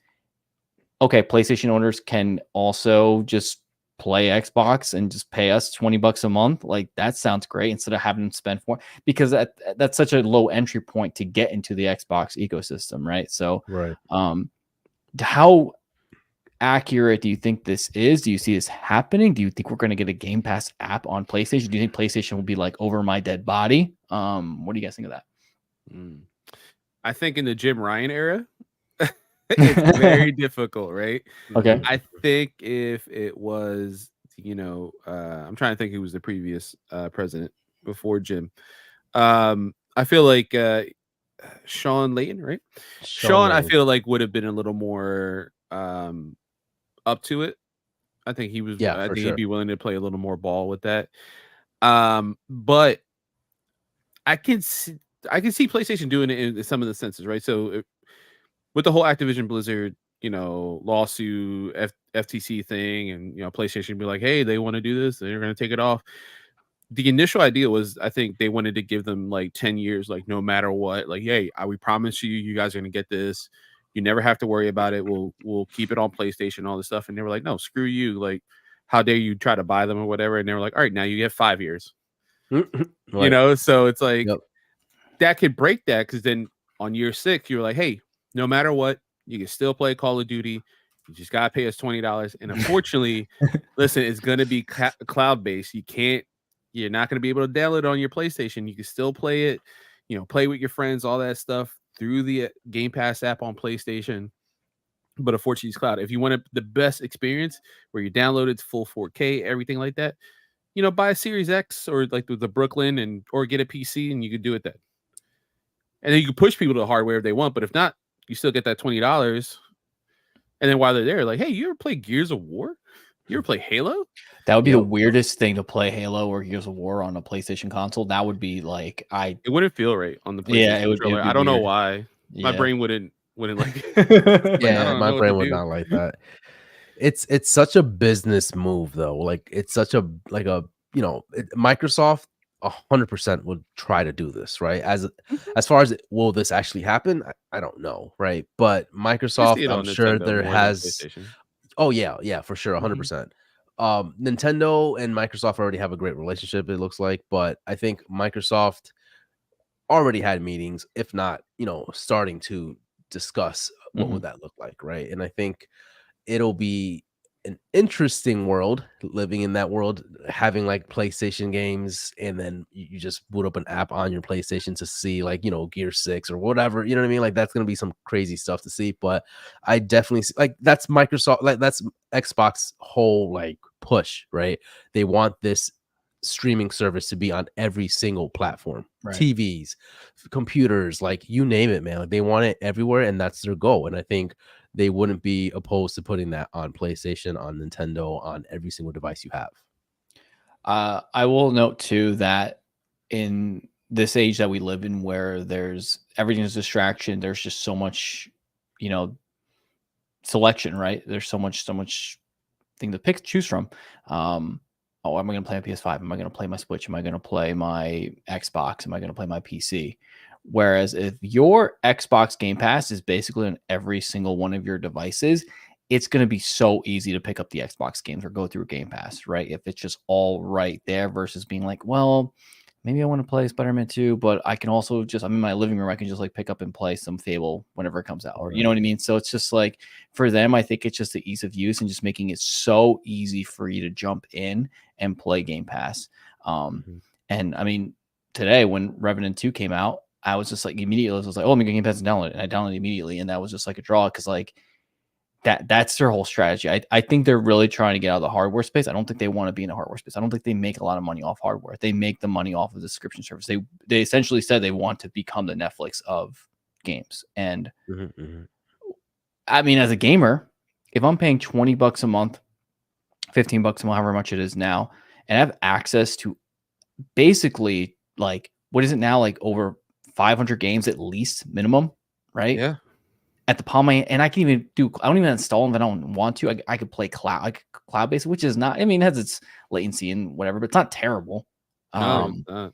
okay, PlayStation owners can also just play Xbox and just pay us $20 a month. Like, that sounds great instead of having to spend more, because that's such a low entry point to get into the Xbox ecosystem, right? So, how accurate do you think this is? Do you see this happening? Do you think we're going to get a Game Pass app on PlayStation? Do you think PlayStation will be like over my dead body? What do you guys think of that? I think in the Jim Ryan era, it's very difficult, right? Okay. I think if it was, I'm trying to think who was the previous president before Jim. I feel like Sean Layton, right? Sean, I feel like would have been a little more up to it. I think he was. I think he'd be willing to play a little more ball with that. But I can see PlayStation doing it in some of the senses, right? So with the whole Activision Blizzard, lawsuit, FTC thing, and PlayStation be like, hey, they want to do this, they're going to take it off. The initial idea was, I think they wanted to give them like 10 years, like no matter what, like, hey, we promise you guys are going to get this. You never have to worry about it. We'll keep it on PlayStation, all this stuff. And they were like, no, screw you. Like, how dare you try to buy them or whatever? And they were like, all right, now you get 5 years. Right. So it's like that could break that, because then on year 6, you're like, hey, no matter what, you can still play Call of Duty. You just gotta pay us $20. And unfortunately, listen, it's gonna be cloud-based. You're not gonna be able to download it on your PlayStation. You can still play it, play with your friends, all that stuff through the Game Pass app on PlayStation. But unfortunately, it's cloud. If you want the best experience where you download it to full 4K, everything like that, buy a Series X or like the Brooklyn or get a PC, and you could do it then. And then you can push people to the hardware if they want, but if not, you still get that $20. And then while they're there, like, hey, you ever play Gears of War? You ever play Halo? That would be the weirdest thing, to play Halo or Gears of War on a PlayStation console. That would be like, it wouldn't feel right on the PlayStation controller. I don't know why. My brain wouldn't like it. My brain would not like that. It's such a business move though. Like, it's such a Microsoft 100% would try to do this, right? As far as will this actually happen, I don't know, right? But Microsoft, I'm sure there has. Oh yeah, for sure, 100%. Nintendo and Microsoft already have a great relationship, it looks like, but I think Microsoft already had meetings, if not, starting to discuss what would that look like, right? And I think it'll be an interesting world, living in that world, having like PlayStation games, and then you just boot up an app on your PlayStation to see like, Gear 6 or whatever, you know what I mean? Like, that's going to be some crazy stuff to see, but I definitely see, like, that's Microsoft, like that's Xbox whole like push, right? They want this streaming service to be on every single platform, right? TVs, computers, like you name it, man. Like, they want it everywhere, and that's their goal. And I think they wouldn't be opposed to putting that on PlayStation, on Nintendo, on every single device you have. I will note too that in this age that we live in, where everything's distraction, there's just so much, selection, right? There's so much thing to choose from. oh, am I going to play my PS5? Am I going to play my Switch? Am I going to play my Xbox? Am I going to play my PC? Whereas if your Xbox Game Pass is basically on every single one of your devices, it's going to be so easy to pick up the Xbox games or go through Game Pass, right? If it's just all right there versus being like, well, maybe I want to play Spider-Man 2, but I can also I'm in my living room. I can just like pick up and play some Fable whenever it comes out, or you know what I mean? So it's just like for them, I think it's just the ease of use and just making it so easy for you to jump in and play Game Pass. And I mean, today when Revenant 2 came out, I was just like immediately, I was like, oh, I'm going to Game Pass and download it. And I downloaded it immediately. And that was just like a draw because like that's their whole strategy. I think they're really trying to get out of the hardware space. I don't think they want to be in a hardware space. I don't think they make a lot of money off hardware. They make the money off of the subscription service. They essentially said they want to become the Netflix of games. And I mean, as a gamer, if I'm paying $20 a month, $15 a month, however much it is now, and I have access to basically like, what is it now? Like over 500 games at least minimum, right? Yeah. At the palm of my hand, and I can even I don't even install them if I don't want to. I could play cloud based, which is not, I mean, it has its latency and whatever, but it's not terrible. No, it's not.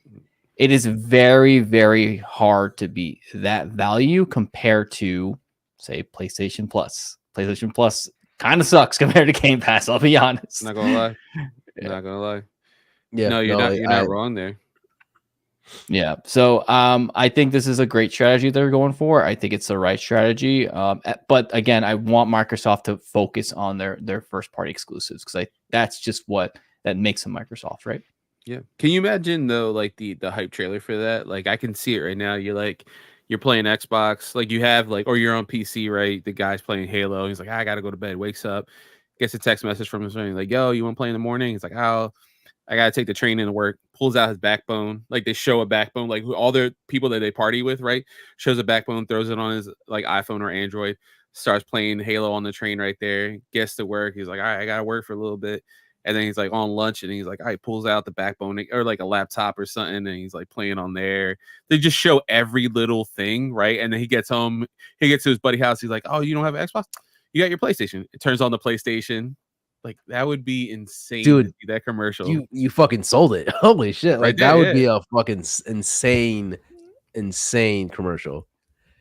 It is very, very hard to beat that value compared to, say, PlayStation Plus. PlayStation Plus kind of sucks compared to Game Pass, I'll be honest. Not gonna lie. Not gonna lie. Yeah, no, you're not wrong there. Yeah. So I think this is a great strategy they're going for. I think it's the right strategy. But again, I want Microsoft to focus on their first party exclusives because that's just what that makes them Microsoft, right? Yeah. Can you imagine though, like the hype trailer for that? Like I can see it right now. You're playing Xbox, like you have like, or you're on PC, right? The guy's playing Halo. He's like, I gotta go to bed. Wakes up, gets a text message from his friend, like, yo, you want to play in the morning? He's like, oh, I gotta take the train into work. Pulls out his backbone. Like they show a backbone, like all the people that they party with, right? Shows a backbone, throws it on his like iPhone or Android, starts playing Halo on the train right there. Gets to work. He's like, all right, I gotta work for a little bit. And then he's like on lunch and he's like, all right, pulls out the backbone or like a laptop or something. And he's like playing on there. They just show every little thing, right? And then he gets home, he gets to his buddy's house. He's like, oh, you don't have an Xbox? You got your PlayStation. It turns on the PlayStation. Like that would be insane, dude. To see that commercial. You fucking sold it. Holy shit! Like right there, that would be a fucking insane commercial.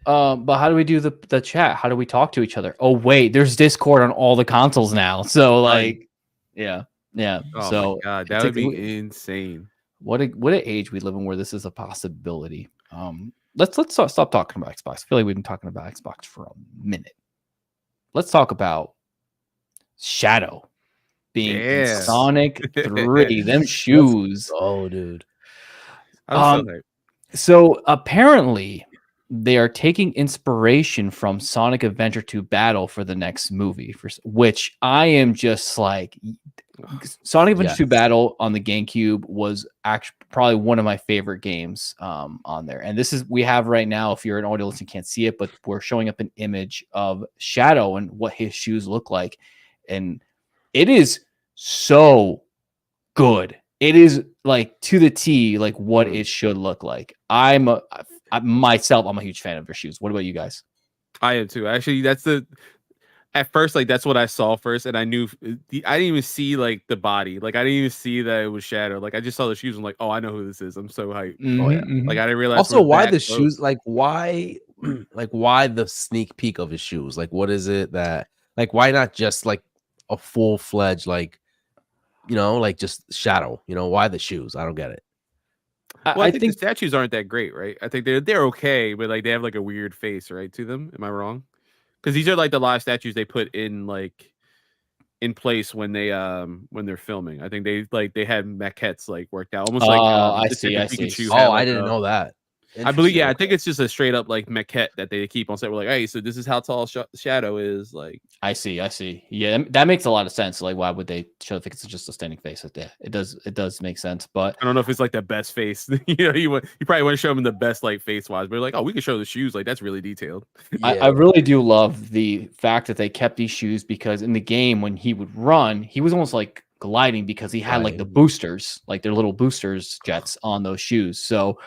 But how do we do the chat? How do we talk to each other? Oh wait, there's Discord on all the consoles now. So like, yeah. Oh so my God, that would be insane. What an age we live in where this is a possibility. Let's stop talking about Xbox. I feel like we've been talking about Xbox for a minute. Let's talk about Shadow being in Sonic 3. Them shoes. Oh, dude. So apparently they are taking inspiration from Sonic Adventure 2 Battle for the next movie, which I am just like, Sonic Adventure 2 Battle on the GameCube was actually probably one of my favorite games on there. And this is, we have right now, if you're an audio listener, you can't see it, but we're showing up an image of Shadow and what his shoes look like. And it is so good. It is like to the T, like what it should look like. I'm a huge fan of their shoes. What about you guys? I am too. Actually, at first, like that's what I saw first, and I knew I didn't even see like the body. Like I didn't even see that it was Shadow. Like I just saw the shoes. I'm like, oh, I know who this is. I'm so hyped. Oh yeah. Like I didn't realize. Also, why the shoes? Like why the sneak peek of his shoes? Like what is it that? Like why not just like a full-fledged like, you know, like just Shadow? You know, why the shoes? I don't get it. Well, I think the statues aren't that great, right? I think they're okay, but like they have like a weird face, right, to them. Am I wrong? Because these are like the live statues they put in like in place when they're filming. I think they had maquettes like worked out, almost like I see. Oh, I didn't know that. I believe, I think it's just a straight up like maquette that they keep on set. We're like, hey, so this is how tall Shadow is. Like, I see. Yeah, that makes a lot of sense. Like, why would they show if it's just a standing face? Yeah, it does make sense. But I don't know if it's like the best face. You know, you probably want to show them the best like face wise. But like, oh, we could show the shoes. Like, that's really detailed. Yeah. I really do love the fact that they kept these shoes because in the game when he would run, he was almost like gliding because he had like the boosters, like their little boosters jets on those shoes. So,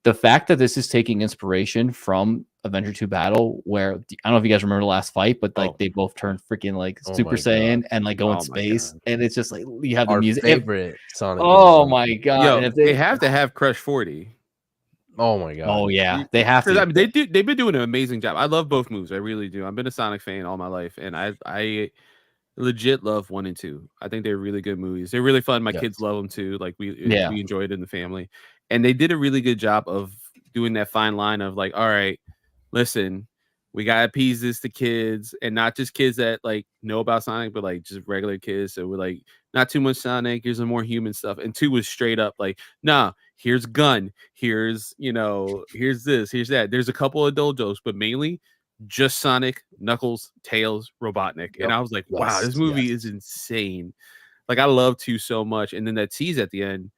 the fact that this is taking inspiration from Avenger 2 Battle, where I don't know if you guys remember the last fight, but like they both turn freaking like Oh Super my Saiyan God. and like go in Oh my space, God. and it's just like you have the Our music. favorite Sonic game. Oh my God! Yo, And if they have to have Crush 40. Oh my God. Oh yeah, they have to. I mean, they've been doing an amazing job. I love both moves. I really do. I've been a Sonic fan all my life, and I legit love 1 and 2. I think they're really good movies. They're really fun. My kids love them too. Like we enjoy it in the family, and they did a really good job of doing that fine line of like, all right, listen, we gotta appease this to kids, and not just kids that like know about Sonic, but like just regular kids. So we're like, not too much Sonic. Here's some more human stuff. And 2 was straight up like, nah, here's gun. Here's here's this, here's that. There's a couple of adult jokes, but mainly just Sonic, Knuckles, Tails, Robotnik. And I was like, wow, this movie is insane. Like I love 2 so much. And then that tease at the end,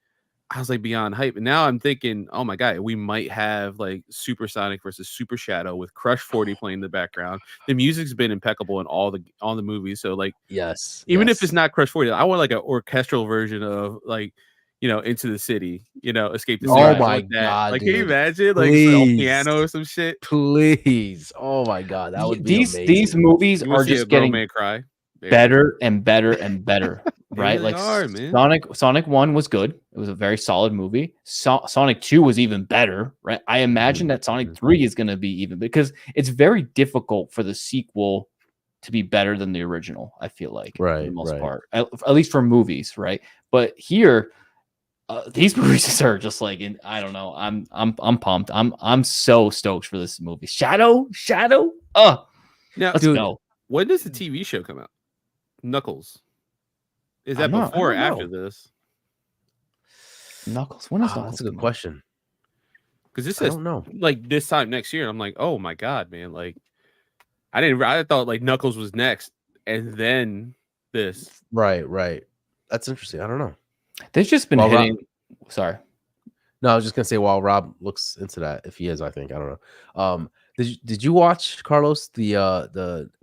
I was like beyond hype. And now I'm thinking, oh my God, we might have like Super Sonic versus Super Shadow with Crush 40 playing in the background. The music's been impeccable in all the movies. So like, even if it's not Crush 40, I want like an orchestral version of like, Into the City, Escape the City. Oh my God. Like, dude. can you imagine? Like piano or some shit? Please. Oh my God. That would be amazing. These movies are just getting man cry. better and better and better. Right, really like are, man. Sonic 1 was good. It was a very solid movie. Sonic 2 was even better, right? I imagine that Sonic 3 is going to be even, because it's very difficult for the sequel to be better than the original, I feel like, for the most part, at least for movies, right? But here, these movies are just like, I don't know. I'm pumped. I'm so stoked for this movie. Shadow. Now, Let's go. When does the TV show come out? Knuckles. Is that before or after this? Knuckles. When is Knuckles? That's a good question. Because this is like this time next year. I'm like, oh my God, man! Like, I thought like Knuckles was next, and then this. Right. That's interesting. I don't know. There's just been hitting. Sorry. No, I was just gonna say while Rob looks into that, if he is, I think I don't know. Did you watch, Carlos, the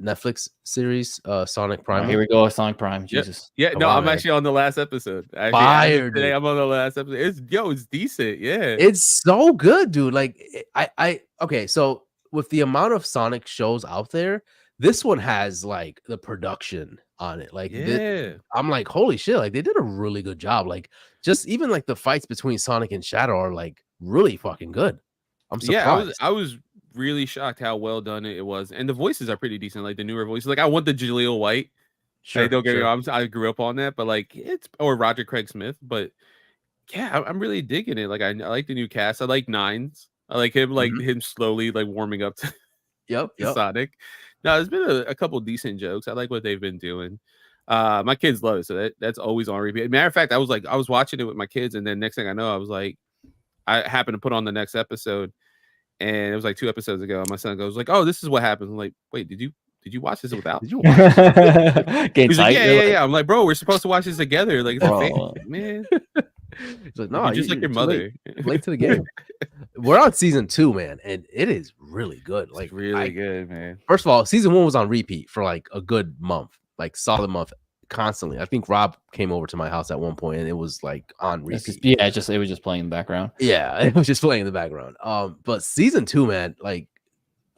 Netflix series Sonic Prime? Here we go, Sonic Prime. Jesus. Yeah. No, I'm actually on the last episode. Fire, today I'm on the last episode. It's decent. Yeah, it's so good, dude. Like okay. So with the amount of Sonic shows out there, this one has like the production on it. Like, I'm like, holy shit! Like they did a really good job. Like just even like the fights between Sonic and Shadow are like really fucking good. I'm surprised. I was really shocked how well done it was, and the voices are pretty decent. Like the newer voices, like I want the Jaleel White. Sure, like, don't get me wrong, I grew up on that, but like or Roger Craig Smith. But yeah, I'm really digging it. Like I like the new cast. I like Nines. I like him, him slowly like warming up to Sonic. Now there's been a couple decent jokes. I like what they've been doing. My kids love it, so that's always on repeat. Matter of fact, I was watching it with my kids, and then next thing I know, I was like, I happened to put on the next episode. And it was like 2 episodes ago. My son goes like, "Oh, this is what happens." I'm like, "Wait, did you watch this without?" Did you watch it? He's like, "Yeah." I'm like, "Bro, we're supposed to watch this together." Like, it's a family, man. He's like, "No, just like your mother." Late to the game. We're on season 2, man, and it is really good. Like, it's really good, man. First of all, season 1 was on repeat for like a good month, like solid month, constantly. I think Rob came over to my house at one point and it was like on repeat. It was just playing in the background. Yeah, it was just playing in the background. But season 2, man, like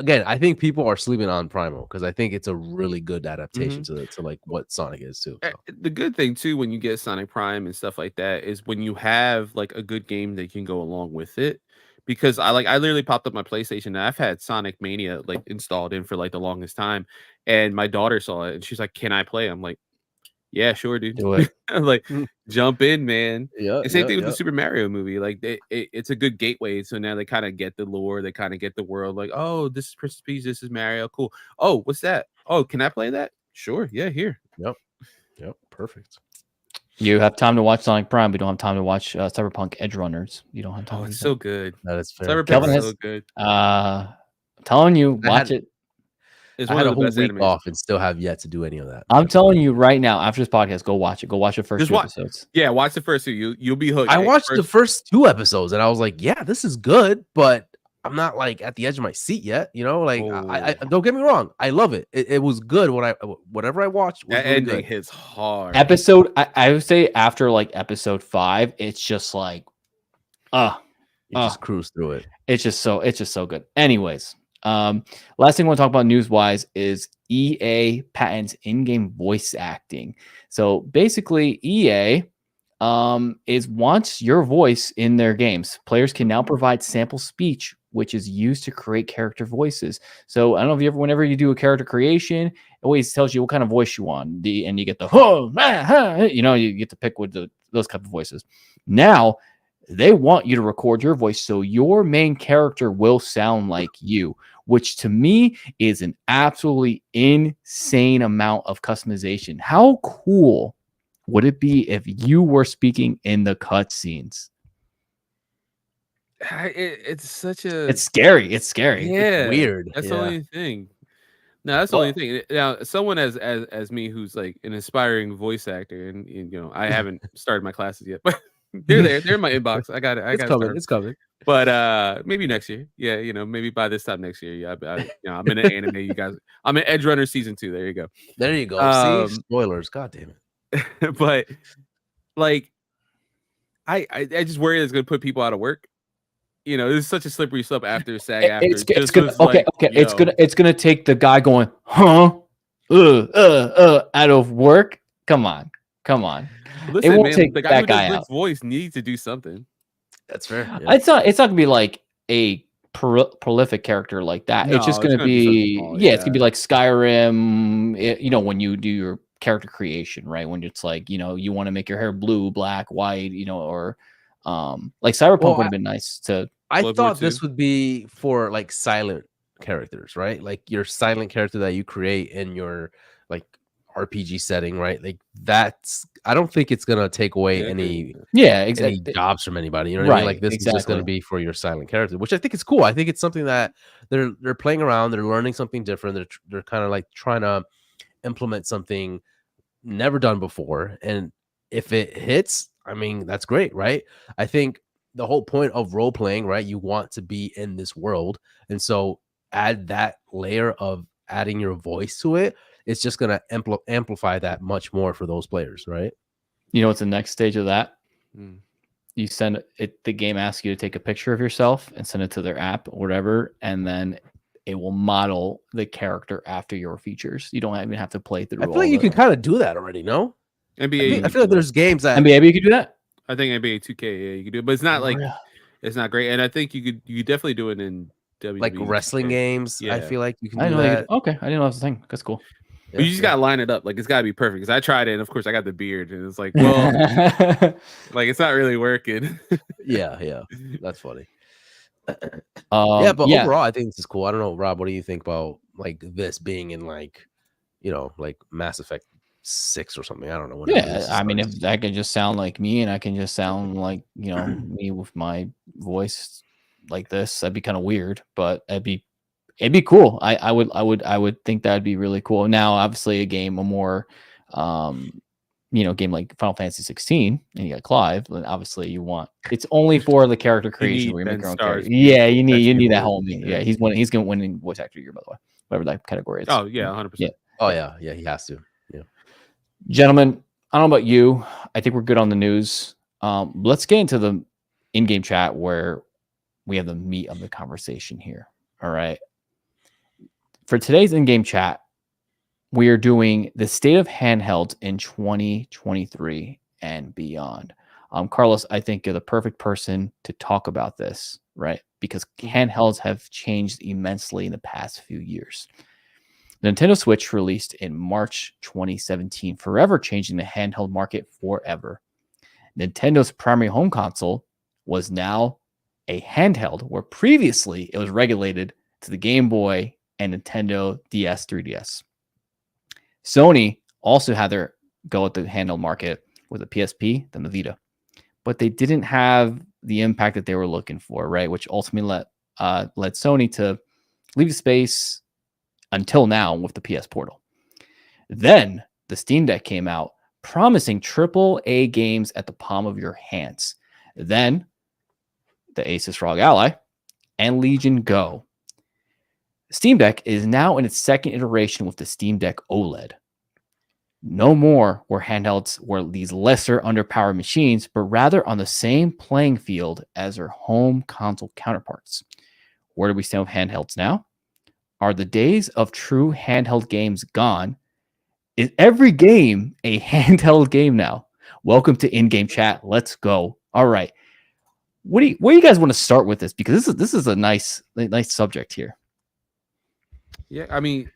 again, I think people are sleeping on Primal because I think it's a really good adaptation to like what Sonic is too. So. The good thing too when you get Sonic Prime and stuff like that is when you have like a good game that can go along with it. Because I literally popped up my PlayStation and I've had Sonic Mania like installed in for like the longest time, and my daughter saw it and she's like, "Can I play?" I'm like, "Yeah, sure, dude." Do it. I'm like, jump in, man. Yeah. Same thing with the Super Mario movie. Like, it's a good gateway. So now they kind of get the lore. They kind of get the world. Like, oh, this is Princess Peach. This is Mario. Cool. Oh, what's that? Oh, can I play that? Sure. Yeah, here. Yep. Perfect. You have time to watch Sonic Prime, but you don't have time to watch Cyberpunk Edge Runners. You don't have time. Oh, it's so good. That is fair. Cyberpunk is so good. I'm telling you, watch it. It's I one had of a the whole best week animes. off and still have yet to do any of that. I'm telling you right now, after this podcast, go watch it. Go watch the first 2 episodes. Yeah, watch the first 2. You'll be hooked. I watched the first 2 episodes and I was like, yeah, this is good, but I'm not like at the edge of my seat yet. You know, like I don't get me wrong, I love it. It was good. Whatever I watched, was that really ending good. hits hard. I would say after like episode 5, it's just like, You just cruise through it. It's just so good. Anyways, last thing I want to talk about news wise is EA patents in-game voice acting. So basically, EA wants your voice in their games. Players can now provide sample speech, which is used to create character voices. So I don't know if you ever, whenever you do a character creation, it always tells you what kind of voice you want, and you get the you get to pick with those type of voices. Now they want you to record your voice so your main character will sound like you, which to me is an absolutely insane amount of customization. How cool would it be if you were speaking in the cutscenes? It's such a. It's scary. It's scary. Yeah, it's weird. That's the only thing. No, that's the only thing. Now, someone as me who's like an aspiring voice actor, and you know, I haven't started my classes yet, but they're there. They're in my inbox. I got it. It's coming. It's coming. But maybe next year. Yeah, you know, maybe by this time next year. Yeah, I'm in an anime. You guys, I'm in Edge Runner season 2. There you go. There you go. See, spoilers. God damn it. But like, I just worry it's gonna put people out of work. You know, this is such a slippery slope after SAG after. It's gonna take the guy going, out of work. Come on. Listen, it won't man, take the guy that guy who does out. Rick's voice needs to do something. That's fair. Yeah. It's not gonna be like a prolific character like that. It's just gonna be it's gonna be like Skyrim. You know, when you do your character creation, right? When it's like, you know, you want to make your hair blue, black, white, you know, or like Cyberpunk would have been nice to. I thought this would be for like silent characters, right? Like your silent character that you create in your like RPG setting, right? Like that's. I don't think it's gonna take away any jobs from anybody. You know what I mean? Like this is just gonna be for your silent character, which I think is cool. I think it's something that they're playing around. They're learning something different. They're kind of like trying to implement something never done before, and if it hits, I mean, that's great, right? I think the whole point of role playing, right? You want to be in this world. And so add that layer of adding your voice to it. It's just going to amplify that much more for those players, right? You know what's the next stage of that? You send it, the game asks you to take a picture of yourself and send it to their app or whatever. And then it will model the character after your features. You don't even have to play through. I feel like you can kind of do that already, no? NBA. I feel like there's games that NBA you could do that. I think NBA 2K, yeah, you could do it, but it's not like it's not great. And I think you could definitely do it in WWE, like wrestling 2K. games. Yeah. I feel like you can do that. Okay, I didn't know that was a thing. That's cool. But you just gotta line it up. Like it's gotta be perfect. Because I tried it, and of course I got the beard, and it's like, well, like it's not really working. yeah, that's funny. But overall, I think this is cool. I don't know, Rob. What do you think about like this being in like, you know, like Mass Effect 6 or something? I don't know. I mean, if I could just sound like me, and I can just sound like, you know, me with my voice like this, that'd be kind of weird, but it'd be cool. I would think that'd be really cool. Now, obviously, a more, game like Final Fantasy 16, and you got Clive, then obviously it's only for the character creation where you make your own character. Yeah, you need that whole me. Yeah, he's gonna win voice actor year, by the way, whatever that category is. Oh yeah, 100%. Yeah. Oh yeah, he has to. Yeah, gentlemen, I don't know about you. I think we're good on the news. Let's get into the in-game chat where we have the meat of the conversation here. All right. For today's in-game chat, we are doing the state of handhelds in 2023 and beyond. Carlos, I think you're the perfect person to talk about this, right? Because handhelds have changed immensely in the past few years. The Nintendo Switch released in March 2017, forever changing the handheld market forever. Nintendo's primary home console was now a handheld, where previously it was regulated to the Game Boy and Nintendo DS 3DS. Sony also had their go at the handheld market with the PSP, then the Vita, but they didn't have the impact that they were looking for, right? Which ultimately led Sony to leave the space until now with the PS Portal. Then the Steam Deck came out, promising AAA games at the palm of your hands. Then the Asus ROG Ally and Legion Go. Steam Deck is now in its second iteration with the Steam Deck OLED. No more were handhelds were these lesser underpowered machines, but rather on the same playing field as their home console counterparts. Where do we stand with handhelds now? Are the days of true handheld games gone? Is every game a handheld game now? Welcome to in-game chat. Let's go. All right. Where do you guys want to start with this? Because this is a nice subject here. Yeah, I mean,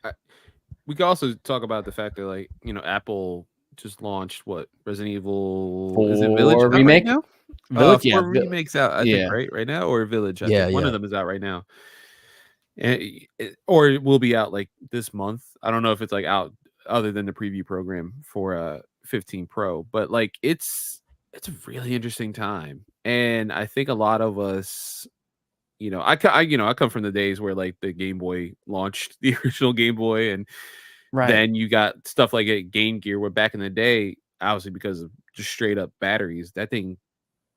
we could also talk about the fact that, like, you know, Apple just launched what Resident Evil is it Village out remake? right now? Village, yeah, 4 remakes out, I think, right now, or Village. I Yeah, think one of them is out right now, and or it will be out like this month. I don't know if it's like out other than the preview program for 15 Pro, but like it's a really interesting time, and I think a lot of us. You know, I come from the days where like the Game Boy launched, the original Game Boy, and then you got stuff like a Game Gear. Where back in the day, obviously because of just straight up batteries, that thing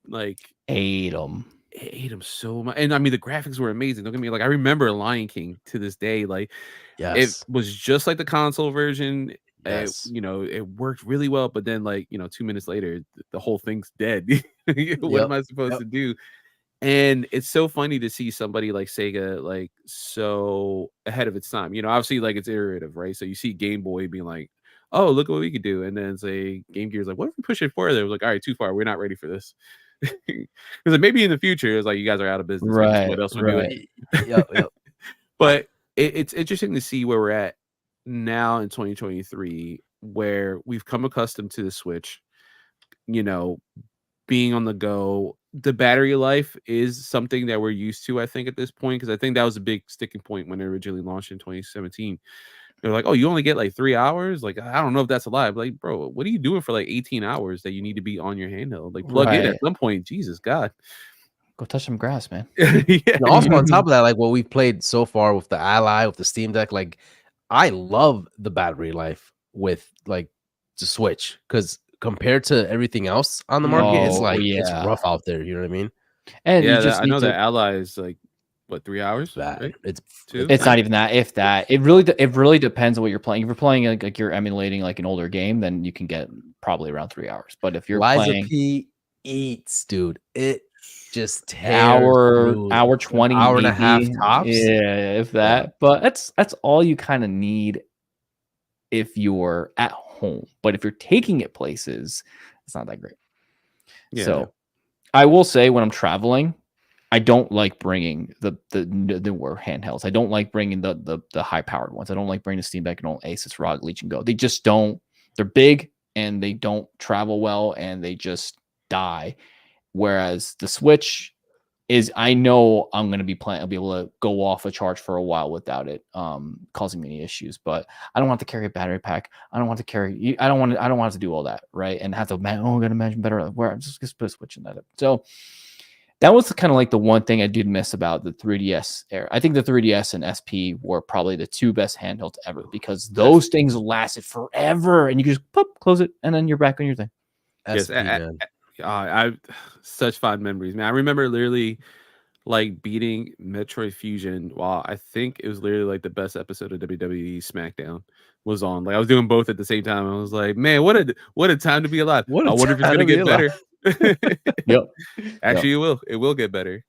like ate them. It ate them so much. And I mean, the graphics were amazing. Don't get me like I remember Lion King to this day. Like it was just like the console version. Yes. You know, it worked really well, but then like, you know, 2 minutes later, the whole thing's dead. What am I supposed to do? And it's so funny to see somebody like Sega like so ahead of its time. You know, obviously like it's iterative, right? So you see Game Boy being like, "Oh, look what we could do," and then say Game Gear's like, "What if we push it further?" It was like, "All right, too far. We're not ready for this." Because like, maybe in the future, it's like you guys are out of business. Right. What else we're doing? Yep. But it's interesting to see where we're at now in 2023, where we've come accustomed to the Switch. You know, being on the go. The battery life is something that we're used to, I think, at this point, because I think that was a big sticking point when it originally launched in 2017. They're like, "Oh, you only get like 3 hours." Like, I don't know if that's a lie. But like, bro, what are you doing for like 18 hours that you need to be on your handheld? Like, plug in at some point. Jesus God, go touch some grass, man. And also on top of that, like what we've played so far with the Ally, with the Steam Deck, like I love the battery life with like the Switch, because compared to everything else on the market, it's like it's rough out there. You know what I know? And yeah, you just I know that Ally is like what 3 hours? Right? It's 2. It's not even that. If that, it really depends on what you're playing. If you're playing like you're emulating like an older game, then you can get probably around 3 hours. But if you're playing, P eats, dude, it just hour 20, hour maybe. and a half tops. Yeah, if that. Yeah. But that's all you kind of need if you're at home. But if you're taking it places, it's not that great. Yeah. So I will say when I'm traveling, I don't like bringing the newer handhelds. I don't like bringing the high powered ones. I don't like bringing the Steam Deck and all Asus ROG Leech and Go. They just don't. They're big and they don't travel well and they just die. Whereas the Switch is, I know I'm going to be playing. I'll be able to go off a charge for a while without it causing me any issues. But I don't want to carry a battery pack. I don't want to carry. I don't want to do all that, right? And have to. I'm going to imagine better. Where I'm just put a Switch in that. So that was kind of like the one thing I did miss about the 3DS era. I think the 3DS and SP were probably the 2 best handhelds ever because those things lasted forever, and you could just close it, and then you're back on your thing. Yes, man. I such fond memories, man. I remember literally like beating Metroid Fusion while I think it was literally like the best episode of WWE SmackDown was on. Like I was doing both at the same time. I was like, man, what a time to be alive. I wonder if it's gonna get better. Yep. Actually, it will get better.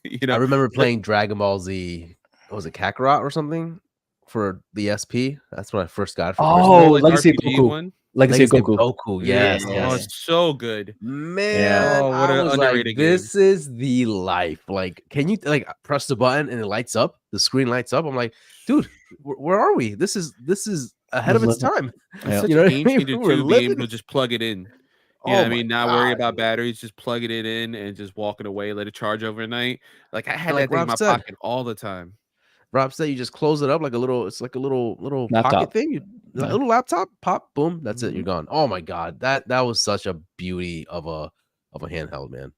You know, I remember playing Dragon Ball Z. What was it, Kakarot or something for the SP? That's when I first got it. Oh, like Legacy of RPG Goku. one. Legacy of Goku. Yes. Oh, it's so good, man. Oh, what I an was underrated like, this is the life. Like, can you like press the button and it lights up? The screen lights up. I'm like, dude, where are we? This is ahead of its time. You know, game changer to be able to just plug it in. You know what I mean? Not worry about batteries, just plugging it in and just walking away, let it charge overnight. Like I had that thing in my pocket all the time. Rob said you just close it up like a little, it's like a little laptop. Pocket thing. A little laptop, pop, boom, that's it. You're gone. Oh my god, that was such a beauty of a handheld, man.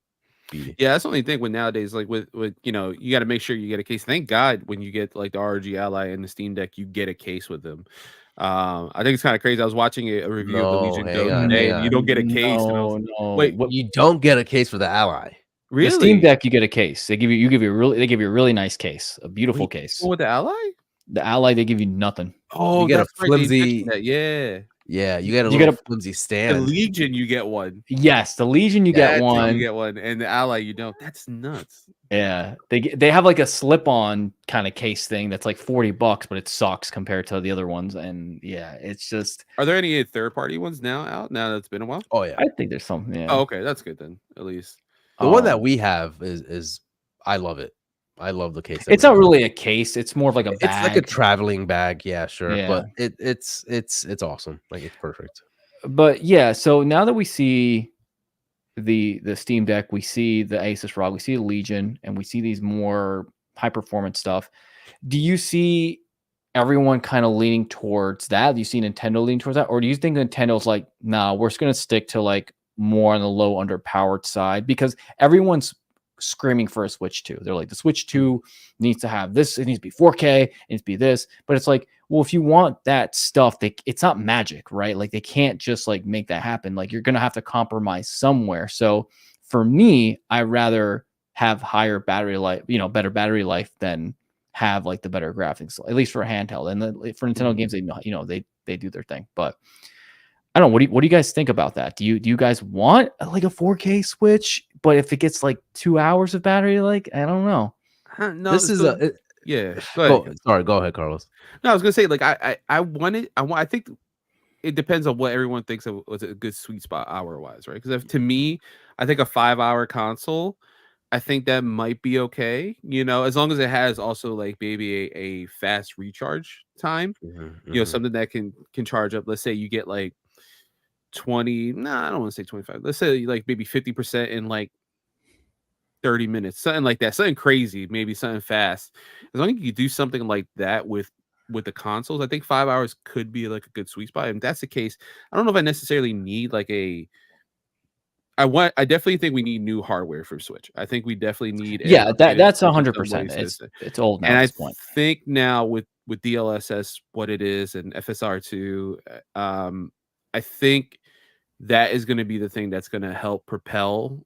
Beauty. Yeah, that's the only thing with nowadays, like with you know, you got to make sure you get a case. Thank God when you get like the ROG Ally and the Steam Deck, you get a case with them. I think it's kind of crazy. I was watching a review of the Legion Go today, and you don't get a case. Wait, you don't get a case for the Ally. Really? The Steam Deck, you get a case. They give you a really nice case, a beautiful case. With the Ally? The Ally, they give you nothing. Oh, you get a flimsy. Yeah. Yeah, you get a You little get flimsy The stand. Legion, you get one. Yes, the Legion you get That's it, one. you get one, and the Ally, you don't. That's nuts. Yeah, they have like a slip-on kind of case thing that's like $40, but it sucks compared to the other ones. And yeah, it's just Are there any third-party ones now out? Now that it's been a while. Oh yeah, I think there's something. Yeah. Oh, okay, that's good then. At least. the one that Um, we have is I love it. I love the case. That it's we not have. really a case. It's more of like a It's like a bag. traveling bag. Yeah, sure, Yeah. but it's awesome. Like it's perfect. But yeah, so now that we see the Steam Deck, we see the Asus ROG, we see the Legion, and we see these more high performance stuff. Do you see everyone kind of leaning towards that? Do you see Nintendo leaning towards that, or do you think Nintendo's like, nah, we're just gonna stick to like more on the low underpowered side? Because everyone's screaming for a Switch 2. They're like, the Switch 2 needs to have this, it needs to be 4K, it needs to be this. But it's like, well, if you want that stuff, it's not magic, right? Like they can't just like make that happen. Like you're gonna have to compromise somewhere. So for me, I rather have higher battery life, better battery life than have like the better graphics, at least for a handheld. And for Nintendo games, they do their thing. But I don't know. What do you guys think about that? Do you guys want like a 4K Switch? But if it gets like 2 hours of battery, like I don't know. No, This is a yeah. Go ahead. sorry, go ahead, Carlos. No, I was gonna say like I think it depends on what everyone thinks of was a good sweet spot hour wise, right? Because to me, I think a 5-hour console, I think that might be okay. As long as it has also like maybe a fast recharge time. Something that can charge up. Let's say you get like 20. Nah, I don't want to say 25. Let's say like maybe 50% in like 30 minutes, something like that, something crazy, maybe something fast. As long as you do something like that with the consoles, I think 5 hours could be like a good sweet spot. And if that's the case, I don't know if I necessarily need like I definitely think we need new hardware for Switch. I think we definitely need That's 100%. It's old now and at I this point. think now with DLSS what it is and FSR2, I think that is going to be the thing that's going to help propel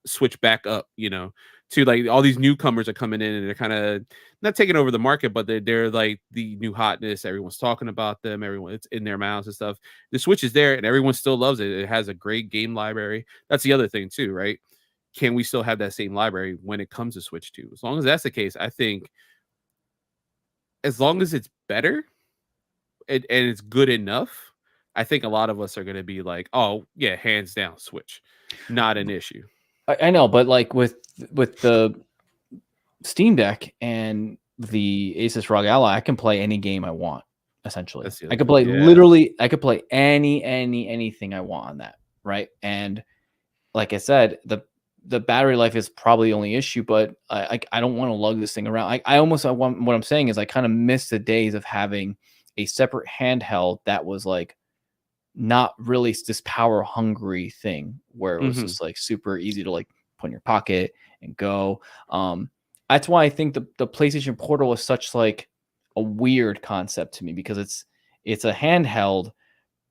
Switch back up, to like all these newcomers are coming in and they're kind of not taking over the market, but they're like the new hotness. Everyone's talking about them. It's in their mouths and stuff. The Switch is there and everyone still loves it. It has a great game library. That's the other thing too, right? Can we still have that same library when it comes to Switch 2? As long as that's the case, I think as long as it's better and it's good enough, I think a lot of us are going to be like, oh yeah, hands down Switch, not an issue. I know, but like with the Steam Deck and the Asus ROG Ally, I can play any game I want. Essentially, I could play literally. I could play anything I want on that, right? And like I said, the battery life is probably the only issue, but I don't want to lug this thing around. What I'm saying is I kind of miss the days of having a separate handheld that was like not really this power hungry thing where it was just like super easy to like put in your pocket and go. That's why I think the PlayStation Portal is such like a weird concept to me, because it's a handheld,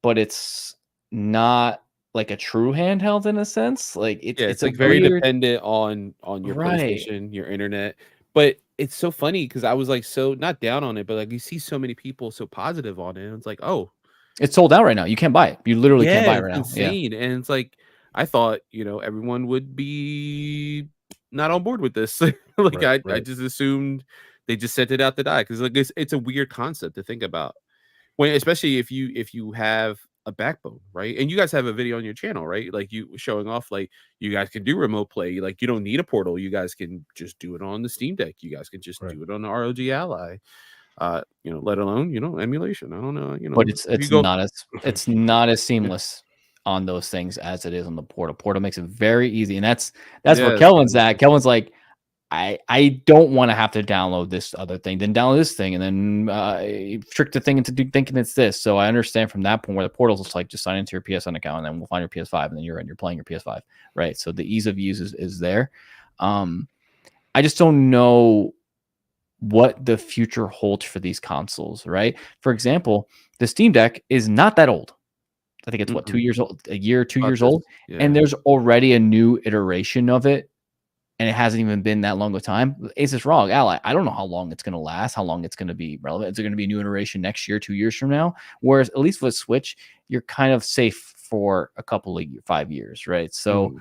but it's not like a true handheld in a sense. Like it's like a very weird... dependent on your PlayStation, your internet. But it's so funny because I was like so not down on it, but like you see so many people so positive on it, and it's like, oh, it's sold out right now. You can't buy it. You literally can't buy it right now. Insane. And it's like I thought, everyone would be not on board with this. Like I just assumed they just sent it out to die because like it's a weird concept to think about. When especially if you have a backbone, right? And you guys have a video on your channel, right? Like you showing off like you guys can do remote play. Like you don't need a portal. You guys can just do it on the Steam Deck. You guys can just do it on the ROG Ally. Let alone, emulation. I don't know, but it's not as seamless on those things as it is on the Portal. Portal makes it very easy, and that's where Kelvin's at. Kelvin's like, I don't want to have to download this other thing, then download this thing, and then trick the thing into thinking it's this. So I understand from that point where the Portal's just like just sign into your PSN account, and then we'll find your PS5, and then you're playing your PS5, right? So the ease of use is there. I just don't know what the future holds for these consoles, right? For example, the Steam Deck is not that old. I think it's 2 years old, a year, 2 years old. Yeah. And there's already a new iteration of it and it hasn't even been that long of a time. Asus ROG Ally, I don't know how long it's going to last, how long it's going to be relevant. Is it going to be a new iteration next year, 2 years from now? Whereas at least with Switch, you're kind of safe for a couple of 5 years, right? So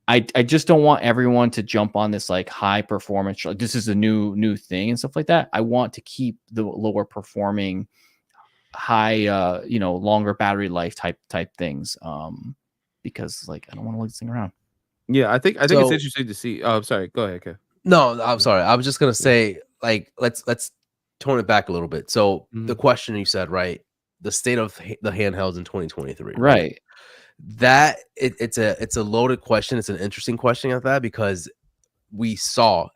I just don't want everyone to jump on this like high performance, like this is a new thing and stuff like that. I want to keep the lower performing, high longer battery life type things, because like I don't want to leave this thing around. Yeah, I think it's interesting to see. Oh, I'm sorry. Go ahead, Kev. No, I'm sorry. I was just gonna say, like, let's tone it back a little bit. So the question you said, right? The state of the handhelds in 2023, right? That it's a loaded question. It's an interesting question at that, because as we saw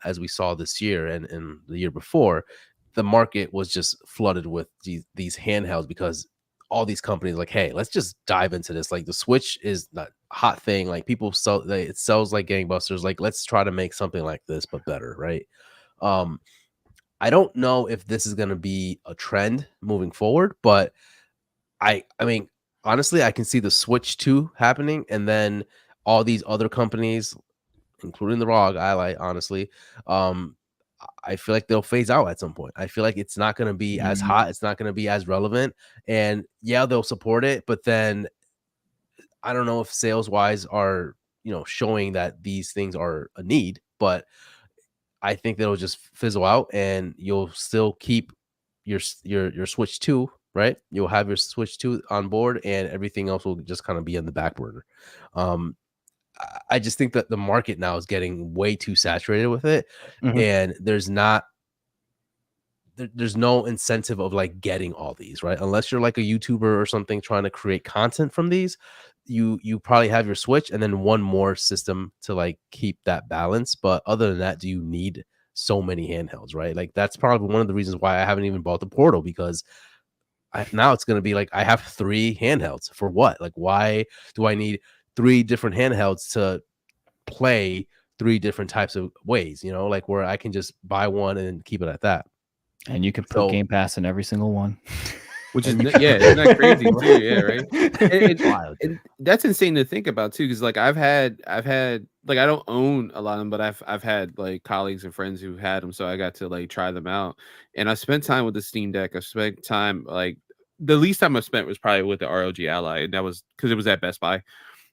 this year and the year before, the market was just flooded with these handhelds, because all these companies like, hey, let's just dive into this. Like the Switch is that hot thing. Like people it sells like gangbusters. Like let's try to make something like this, but better, right? I don't know if this is going to be a trend moving forward, but I mean, honestly, I can see the Switch 2 happening, and then all these other companies, including the ROG Ally, honestly, I feel like they'll phase out at some point. I feel like it's not going to be as hot. It's not going to be as relevant. And yeah, they'll support it, but then I don't know if sales wise are, showing that these things are a need, but I think they'll just fizzle out, and you'll still keep your Switch 2, right? You'll have your Switch 2 on board, and everything else will just kind of be on the back burner. I just think that the market now is getting way too saturated with it, and there's no incentive of like getting all these, right? Unless you're like a YouTuber or something trying to create content from these, you probably have your Switch and then one more system to like keep that balance. But other than that, do you need so many handhelds, right? Like that's probably one of the reasons why I haven't even bought the Portal, because now it's going to be like I have 3 handhelds for what? Like why do I need 3 different handhelds to play 3 different types of ways, like where I can just buy one and keep it at that. And you can put Game Pass in every single one. Which is, isn't that crazy too? Yeah, right. And that's insane to think about too, because like I've had like I don't own a lot of them, but I've had like colleagues and friends who had them, so I got to like try them out. And I spent time with the Steam Deck. I spent time, like the least time I spent was probably with the ROG Ally, and that was because it was at Best Buy.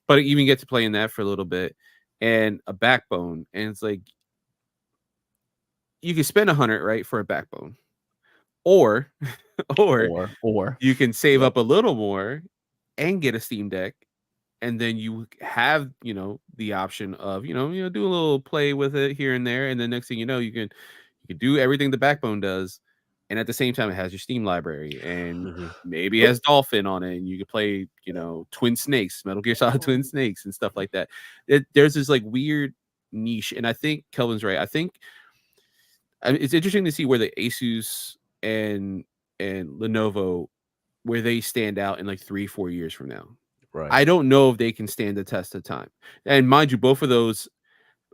But I even get to play in that for a little bit, and a backbone, and it's like you can spend $100, right, for a backbone. Or you can save up a little more and get a Steam Deck, and then you have, the option of, do a little play with it here and there, and then next thing you know, you can do everything the backbone does, and at the same time, it has your Steam library, and maybe it has Dolphin on it, and you can play, Twin Snakes, Metal Gear Solid Twin Snakes, and stuff like that. There's this like weird niche, and I think Kelvin's right. I think it's interesting to see where the Asus and Lenovo, where they stand out in like 3-4 years from now. Right. I don't know if they can stand the test of time. And mind you, both of those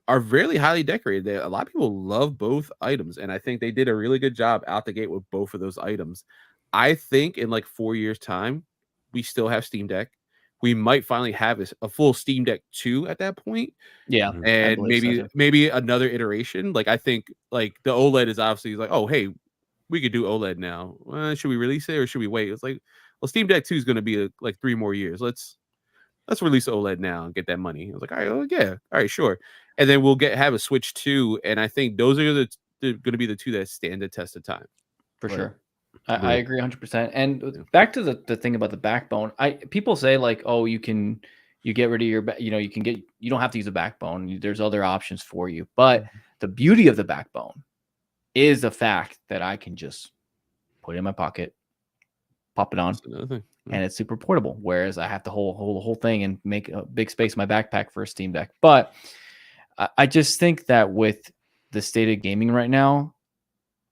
are really highly decorated. A lot of people love both items, and I think they did a really good job out the gate with both of those items. I think in like 4 years' time, we still have Steam Deck. We might finally have a full Steam Deck 2 at that point. Yeah. And maybe another iteration. Like I think like the OLED is obviously like, oh hey, we could do OLED now. Should we release it or should we wait? It's like, well, Steam Deck 2 is going to be like 3 more years. Let's release OLED now and get that money. I was like, all right, well, yeah, all right, sure. And then we'll have a Switch 2, and I think those are going to be the 2 that stand the test of time. For sure. I agree 100%. And back to the thing about the backbone, people say like, oh, you get rid of your, you don't have to use a backbone. There's other options for you. But the beauty of the backbone is the fact that I can just put it in my pocket, pop it on, and it's super portable. Whereas I have to hold the whole thing and make a big space in my backpack for a Steam Deck. But I just think that with the state of gaming right now,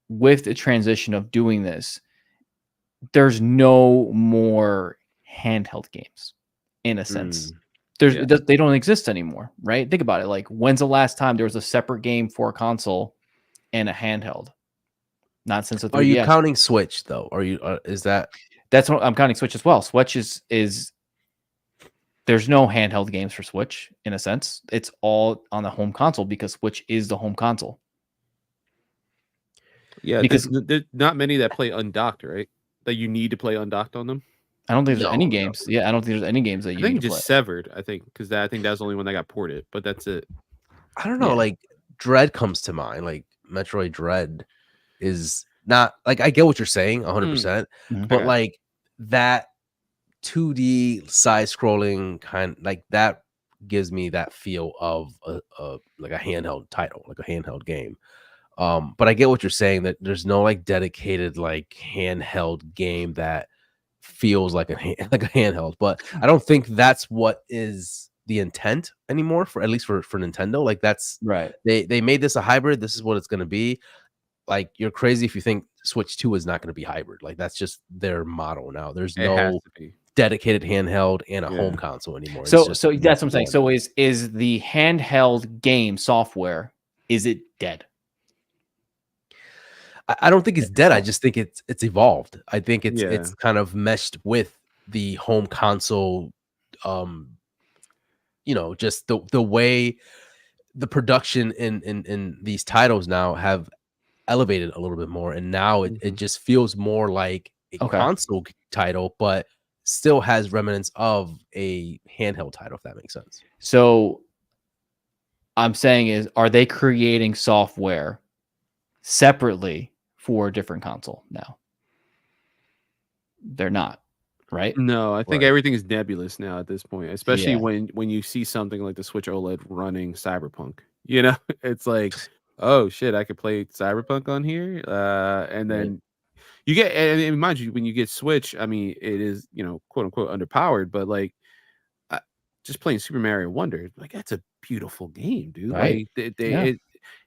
with the transition of doing this, there's no more handheld games in a sense. They don't exist anymore, right? Think about it. Like, when's the last time there was a separate game for a console and a handheld? Not since the 3DS. Are you counting Switch though? Are you? Is that? That's what I'm counting Switch as well. Switch is there's no handheld games for Switch in a sense. It's all on the home console because Switch is the home console. Yeah, Because there's not many that play undocked, right? That you need to play undocked on them. I don't think there's any No. games. Yeah, I don't think there's any games that I you think need to just play. Severed. I think because I think that's the only one that got ported, but that's it. I don't know. Yeah. Like Dread comes to mind. Like Metroid Dread is not like I get what you're saying 100%, Mhm. but Okay. like that 2D side scrolling kind like that gives me that feel of a like a handheld title, like a handheld game. But I get what you're saying that there's no like dedicated like handheld game that feels like like a handheld. But I don't think that's what is the intent anymore for at least for Nintendo. Like that's Right. they made this a hybrid. This is what it's going to be. Like you're crazy if you think Switch 2 is not going to be hybrid. Like that's just their motto now. There's It has no to be. dedicated handheld and a Yeah. home console anymore. It's So just so that's what I'm saying. one. So is the handheld game software, is it dead? I don't think it's dead. I just think it's evolved. I think it's Yeah. kind of meshed with the home console. Just the way the production in these titles now have elevated a little bit more, and now it just feels more like a Okay. console title, but still has remnants of a handheld title, if that makes sense. So I'm saying is, are they creating software separately for a different console now? They're not, right? No, I think Right. everything is nebulous now at this point, especially Yeah. when you see something like the Switch OLED running Cyberpunk. You know, it's like, oh shit, I could play Cyberpunk on here, and then you get, and mind you, when you get Switch, I mean, it is quote unquote underpowered, but like just playing Super Mario Wonder, like that's a beautiful game, dude. Right. Like Yeah.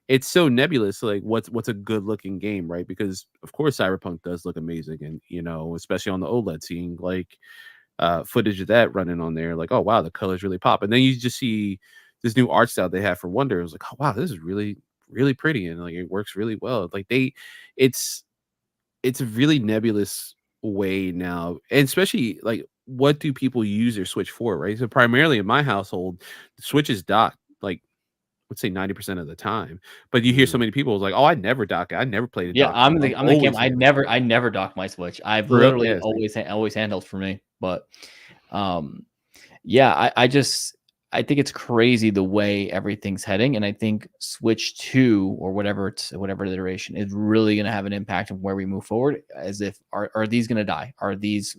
it's so nebulous. Like what's a good looking game, right? Because of course Cyberpunk does look amazing, and especially on the OLED, seeing like footage of that running on there, like, oh wow, the colors really pop. And then you just see this new art style they have for Wonder. It was like, oh wow, this is really really pretty, and like it works really well. Like it's a really nebulous way now, and especially like what do people use their Switch for, right? So primarily in my household, the Switch is docked like let's say 90% of the time. But you hear so many people like, oh, I never dock it. I never played a Yeah, dock. I'm the camp. always I never dock my Switch. I've For real? literally Yeah, same. always handled for me. But yeah, I think it's crazy the way everything's heading, and I think Switch 2 or whatever iteration is really going to have an impact on where we move forward. As if are these going to die? Are these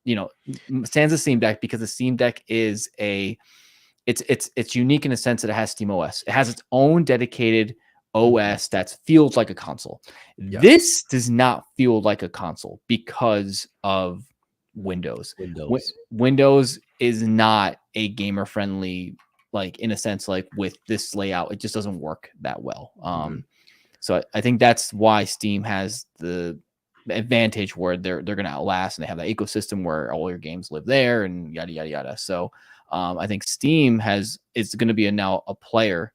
sans the Steam Deck, because the Steam Deck is it's unique in a sense that it has Steam OS. It has its own dedicated OS that feels like a console. Yes. This does not feel like a console because of Windows. Windows is not a gamer friendly, like in a sense, like with this layout, it just doesn't work that well. So I think that's why Steam has the advantage where they're going to outlast, and they have that ecosystem where all your games live there and yada yada yada. So I think Steam is going to be now a player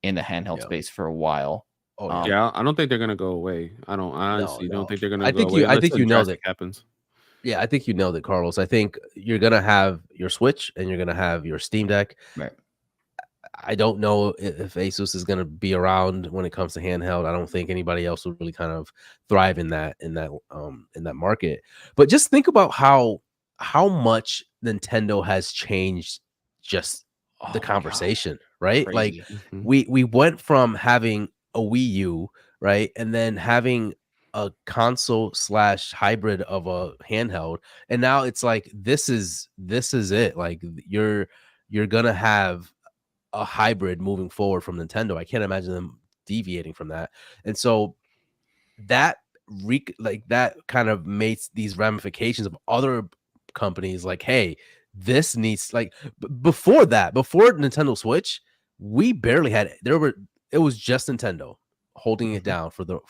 in the handheld space for a while. Oh Yeah, I don't think they're gonna go away. I honestly don't think they're gonna go away. I think you know that happens. Yeah, I think you nailed it, Carlos. I think you're gonna have your Switch and you're gonna have your Steam Deck. Right. I don't know if Asus is gonna be around when it comes to handheld. I don't think anybody else will really kind of thrive in that market. But just think about how much Nintendo has changed just the conversation, right? Crazy. Like we went from having a Wii U, right, and then having a console / hybrid of a handheld, and now it's like this is it. Like you're gonna have a hybrid moving forward from Nintendo. I can't imagine them deviating from that. And so that that kind of makes these ramifications of other companies like, hey, this needs like before Nintendo Switch, we barely had it was just Nintendo holding it down for the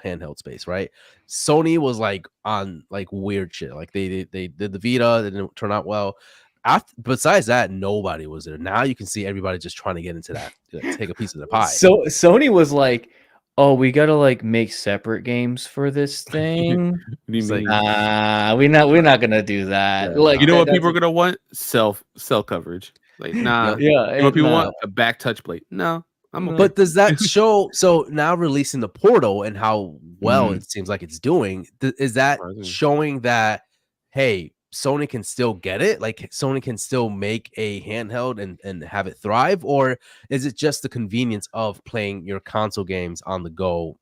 handheld space, right? Sony was like on like weird shit. Like they did the Vita, it didn't turn out well. Besides that, nobody was there. Now you can see everybody just trying to get into that, take a piece of the pie. So Sony was like, oh, we gotta like make separate games for this thing. What do you It's like, mean? We're not gonna do that. Yeah, Like You know what that's people are gonna want? Cell coverage. Like, nah. yep. You yeah, know what people nah. want? A back touch plate. No, I'm No. okay. But does that show? So now releasing the Portal and how well it seems like it's doing, is that Surprising. showing that, hey, Sony can still get it? Like Sony can still make a handheld and have it thrive? Or is it just the convenience of playing your console games on the go,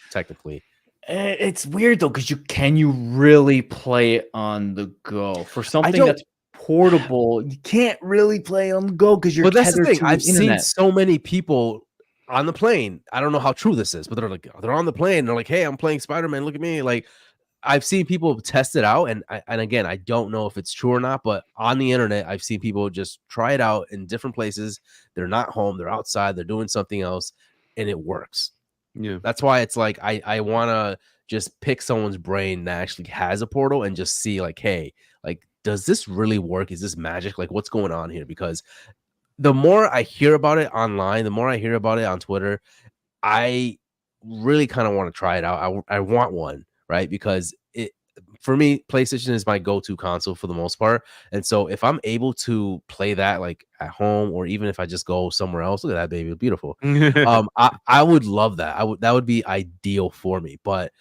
technically? It's weird though, because can you really play it on the go for something don't- that's portable? You can't really play on the go because you're But that's the tethered thing. to I've the seen internet. so many people on the plane. I don't know how true this is, but they're on the plane. They're like, hey, I'm playing Spider-Man. Look at me. Like, I've seen people test it out, and again, I don't know if it's true or not, but on the internet, I've seen people just try it out in different places. They're not home, they're outside, they're doing something else, and it works. Yeah. That's why it's like I want to just pick someone's brain that actually has a Portal and just see like, hey, like, does this really work? Is this magic? Like, what's going on here? Because the more I hear about it online, the more I hear about it on Twitter, I really kind of want to try it out. I want one, right? Because for me, PlayStation is my go-to console for the most part. And so if I'm able to play that like at home, or even if I just go somewhere else, look at that baby, it's beautiful. I would love that. That would be ideal for me. But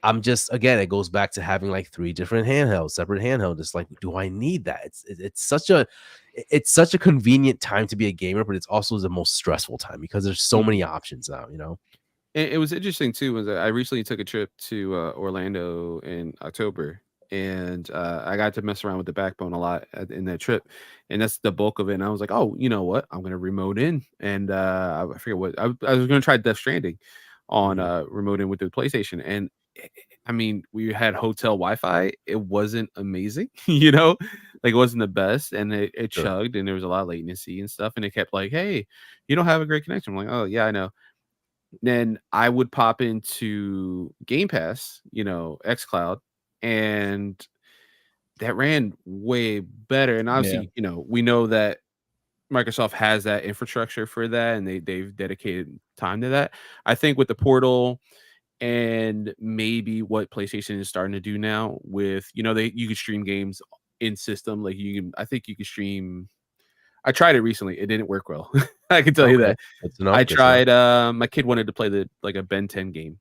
I'm just, again, it goes back to having like 3 different handhelds, separate handhelds. It's like, do I need that? It's such a convenient time to be a gamer, but it's also the most stressful time because there's so many options now, you know? It was interesting too. Was that I recently took a trip to Orlando in October, and I got to mess around with the backbone a lot in that trip, and that's the bulk of it. And I was like, oh, you know what? I'm gonna remote in, and I forget what I was gonna try Death Stranding on remote in with the PlayStation, and I mean, we had hotel Wi-Fi. It wasn't amazing, like it wasn't the best, and it Sure. chugged, and there was a lot of latency and stuff, and it kept like, hey, you don't have a great connection. I'm like, oh yeah, I know. Then I would pop into Game Pass, xCloud, and that ran way better. And obviously, we know that Microsoft has that infrastructure for that, and they've dedicated time to that. I think with the Portal and maybe what PlayStation is starting to do now with, you can stream games in system. Like I think you can stream. I tried it recently. It didn't work well. I can tell you that. I tried. My kid wanted to play a Ben 10 game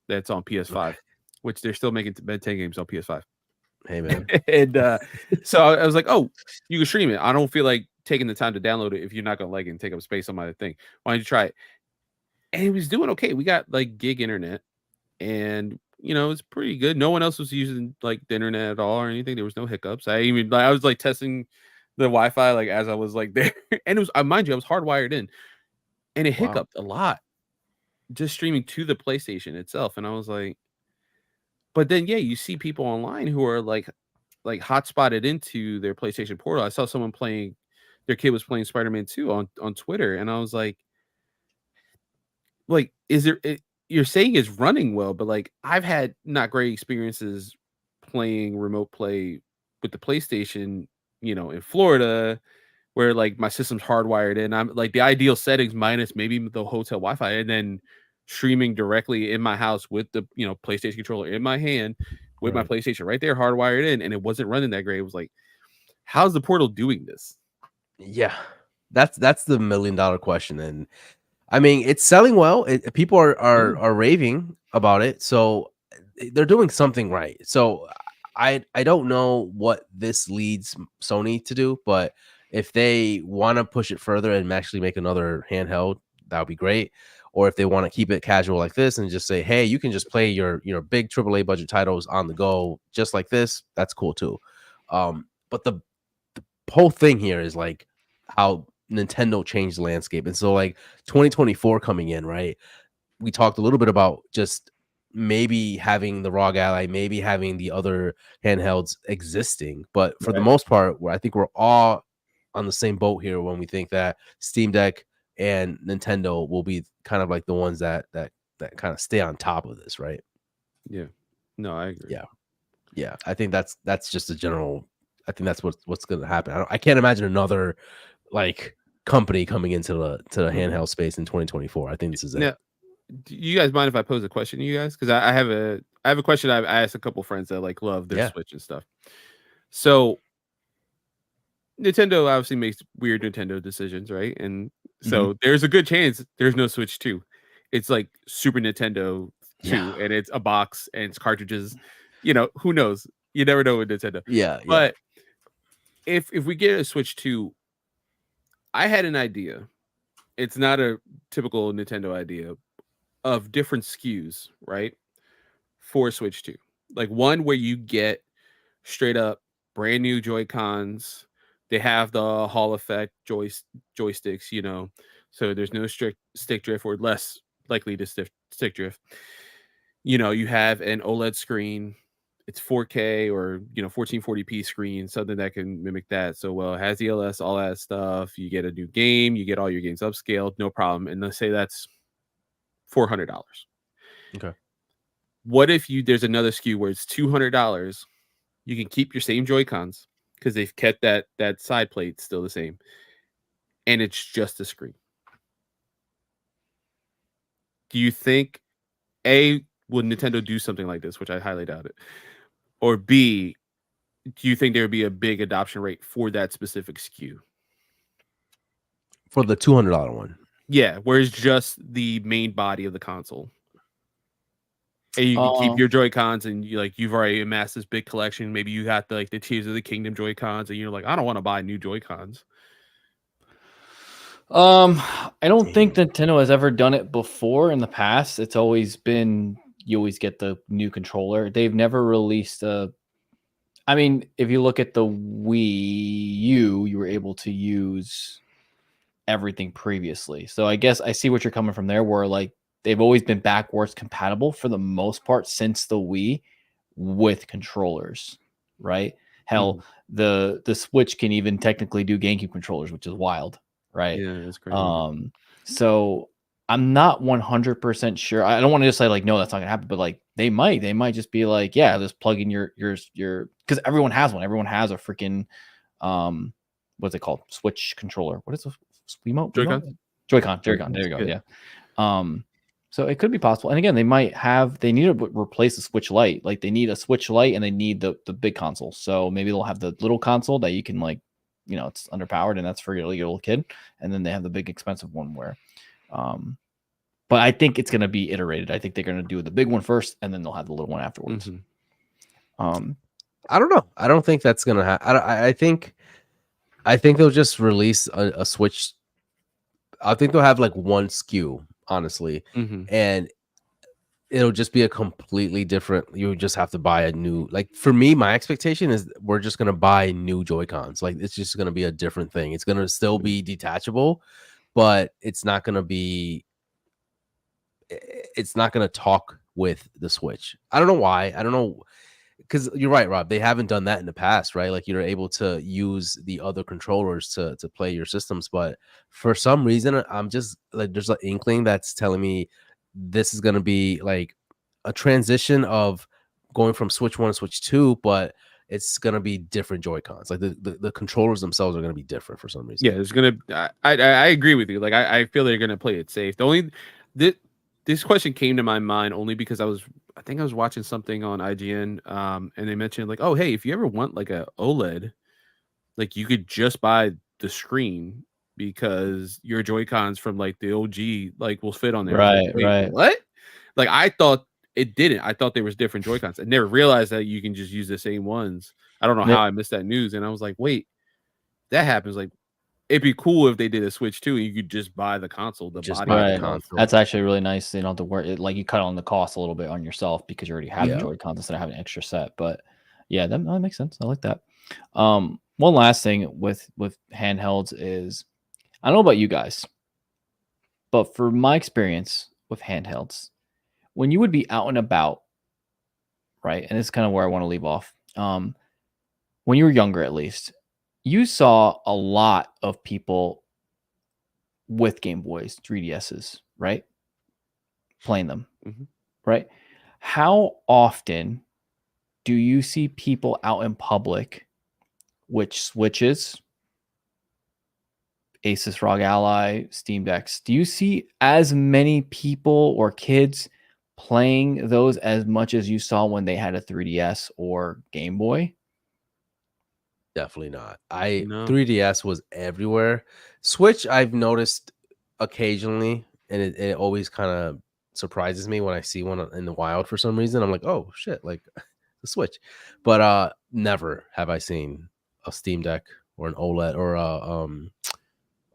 that's on PS5, which they're still making Ben 10 games on PS5. Hey man, and so I was like, "Oh, you can stream it. I don't feel like taking the time to download it if you're not gonna like it and take up space on my thing. Why don't you try it?" And he was doing okay. We got like gig internet, and it's pretty good. No one else was using like the internet at all or anything. There was no hiccups. I was like testing the Wi-Fi like as I was like there, and it was, mind you, I was hardwired in, and it hiccuped a lot just streaming to the PlayStation itself. And I was like, but then you see people online who are like hotspotted into their PlayStation Portal. I saw someone playing, their kid was playing Spider-Man 2 on Twitter, and I was like, is there? You're saying it's running well, but like I've had not great experiences playing remote play with the PlayStation, in Florida, where like my system's hardwired in. I'm like the ideal settings minus maybe the hotel Wi-Fi, and then streaming directly in my house with the PlayStation controller in my hand with my PlayStation right there hardwired in, and it wasn't running that great. It was like, how's the Portal doing this? Yeah, that's the $1 million question. And I mean, it's selling well. People are raving about it, so they're doing something right. So I don't know what this leads Sony to do, but if they want to push it further and actually make another handheld, that would be great. Or if they want to keep it casual like this and just say, hey, you can just play your big AAA budget titles on the go just like this, that's cool too. But the whole thing here is like how Nintendo changed the landscape. And so like 2024 coming in, right? We talked a little bit about just maybe having the ROG Ally, maybe having the other handhelds existing. But for the most part, I think we're all on the same boat here when we think that Steam Deck and Nintendo will be kind of like the ones that kind of stay on top of this, right? Yeah. No, I agree. Yeah. I think that's just a general. I think that's what's going to happen. I can't imagine another like company coming into the handheld space in 2024. I think this is it. do you guys mind if I pose a question to you guys? Because I have a question I asked a couple friends that like love their Switch and stuff. So Nintendo obviously makes weird Nintendo decisions, right? And so there's a good chance there's no Switch 2. It's like Super Nintendo 2, and it's a box and it's cartridges. You know, who knows? You never know with Nintendo. But if we get a Switch 2, I had an idea. It's not a typical Nintendo idea of different SKUs, right? For Switch 2. Like one where you get straight up brand new Joy-Cons. They have the Hall effect joysticks, you know, so there's no strict stick drift or less likely to stick drift. You know, you have an OLED screen. It's 4K or, you know, 1440p screen, something that can mimic that. So, well, it has ELS, all that stuff. You get a new game, you get all your games upscaled, no problem. And let's say that's $400. Okay. What if there's another SKU where it's $200? You can keep your same Joy-Cons because they've kept that side plate still the same, and it's just a screen. Do you think would Nintendo do something like this, which I highly doubt it, or B, do you think there would be a big adoption rate for that specific SKU for the $200 one? Yeah, where it's just the main body of the console. And you can keep your Joy-Cons, and you've already amassed this big collection. Maybe you got the Tears of the Kingdom Joy-Cons, and you're like, I don't want to buy new Joy-Cons. I don't think Nintendo has ever done it before in the past. It's always been you always get the new controller. They've never released a. I mean, if you look at the Wii U, you were able to use everything previously. So I guess I see what you're coming from there, where like they've always been backwards compatible for the most part since the Wii with controllers, right? Hell, the Switch can even technically do GameCube controllers, which is wild, right? Yeah, that's crazy. So I'm not 100% sure. I don't want to just say like, no, that's not gonna happen, but like they might just be like, yeah, just plug in your because everyone has one. Everyone has a freaking what's it called? Switch controller. What is a Wiimote? Joy-Con. There you go. Yeah. So it could be possible. And again, they need to replace the Switch Lite. Like they need a Switch Lite and they need the big console. So maybe they'll have the little console that you can like, you know, it's underpowered and that's for your little kid. And then they have the big expensive one where, but I think it's going to be iterated. I think they're going to do the big one first and then they'll have the little one afterwards. I don't know. I don't think that's going to happen. I think they'll just release a Switch. I think they'll have like one SKU, honestly, and it'll just be a completely different. You just have to buy a new. Like for me, my expectation is we're just gonna buy new Joy-Cons. Like it's just gonna be a different thing. It's gonna still be detachable, but it's not gonna be. It's not gonna talk with the Switch. I don't know why. I don't know. Because you're right, Rob. They haven't done that in the past, right? Like you're able to use the other controllers to play your systems, but for some reason, I'm just like there's an inkling that's telling me this is gonna be like a transition of going from Switch 1 to Switch 2, but it's gonna be different Joy-Cons. Like the controllers themselves are gonna be different for some reason. Yeah, it's gonna. I agree with you. Like I feel they're gonna play it safe. This question came to my mind only because I think I was watching something on IGN, and they mentioned like, oh, hey, if you ever want like a OLED, like you could just buy the screen because your Joy-Cons from like the OG like will fit on there. Right, Like, right. What? Like I thought it didn't. I thought there was different Joy-Cons. I never realized that you can just use the same ones. I don't know how I missed that news, and I was like, wait, that happens. Like it'd be cool if they did a Switch too. You could just buy the console, the body. Buy the console. That's actually really nice. You don't have to worry. Like you cut on the cost a little bit on yourself because you already have the Joy-Cons instead of having an extra set. But yeah, that makes sense. I like that. One last thing with handhelds is, I don't know about you guys, but for my experience with handhelds, when you would be out and about, right, and this is kind of where I want to leave off. When you were younger, at least, you saw a lot of people with Game Boys, 3DSs, right? Playing them, right? How often do you see people out in public with Switches Asus ROG Ally, Steam Decks. Do you see as many people or kids playing those as much as you saw when they had a 3DS or Game Boy? Definitely not. No. 3DS was everywhere. Switch, I've noticed occasionally, and it always kind of surprises me when I see one in the wild for some reason. I'm like, oh shit, like the Switch. But never have I seen a Steam Deck or an OLED or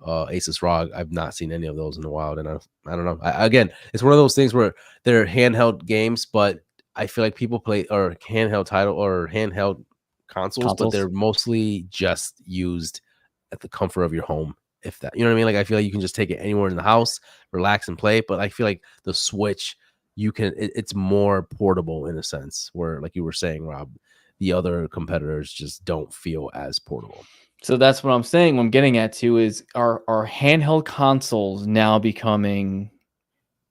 Asus ROG. I've not seen any of those in the wild, and I don't know. Again, it's one of those things where they're handheld games, but I feel like people play or handheld consoles, but they're mostly just used at the comfort of your home. If that, you know what I mean? Like I feel like you can just take it anywhere in the house, relax and play. But I feel like the Switch, it's more portable in a sense. Where, like you were saying, Rob, the other competitors just don't feel as portable. So that's what I'm saying. What I'm getting at too is are handheld consoles now becoming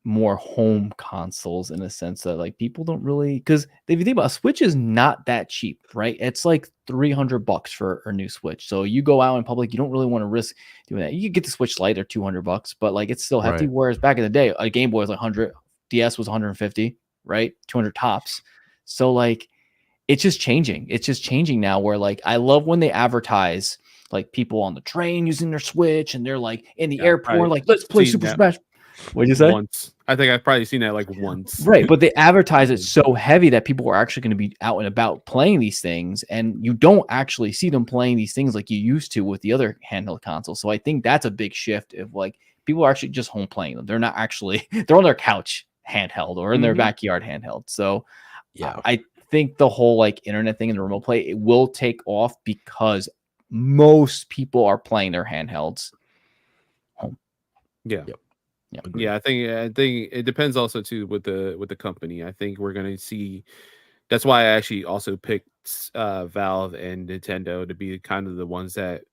more home consoles in a sense that like people don't really, because if you think about it, a Switch is not that cheap, right? It's like $300 for a new Switch. So you go out in public, you don't really want to risk doing that. You could get the Switch Lite or $200, but like it's still hefty. Right. Whereas back in the day, a Game Boy was like 100, DS was 150, right? 200 tops. So like it's just changing. It's just changing now where like I love when they advertise like people on the train using their Switch and they're like in the airport, like let's play Super Smash. What'd you say? Once. I think I've probably seen that like once. Right, but they advertise it so heavy that people are actually going to be out and about playing these things, and you don't actually see them playing these things like you used to with the other handheld consoles. So I think that's a big shift of like people are actually just home playing them. They're not actually they're on their couch handheld or in their backyard handheld. So yeah, I think the whole like internet thing and the remote play, it will take off because most people are playing their handhelds home. Yeah. Yep. Yeah, I think it depends also too with the company. I think we're gonna see. That's why I actually also picked Valve and Nintendo to be kind of the ones that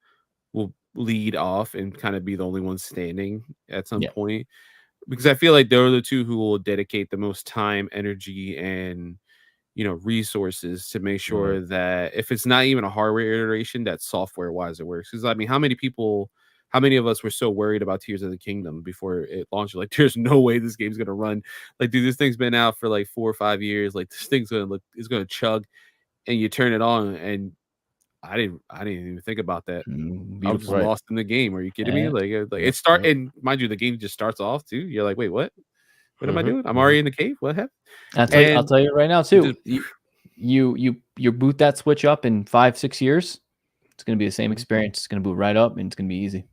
will lead off and kind of be the only ones standing at some point, because I feel like they're the two who will dedicate the most time, energy, and resources to make sure that if it's not even a hardware iteration, that software wise it works. Because I mean, how many of us were so worried about Tears of the Kingdom before it launched? Like, there's no way this game's gonna run. Like, dude, this thing's been out for like 4 or 5 years. Like, this thing's gonna chug, and you turn it on, and I didn't even think about that. I was just lost in the game. Are you kidding me? Like it and mind you, the game just starts off too. You're like, wait, what? What am I doing? I'm already in the cave. What happened? I'll tell you right now too. You boot that Switch up in 5-6 years, it's gonna be the same experience. It's gonna boot right up and it's gonna be easy.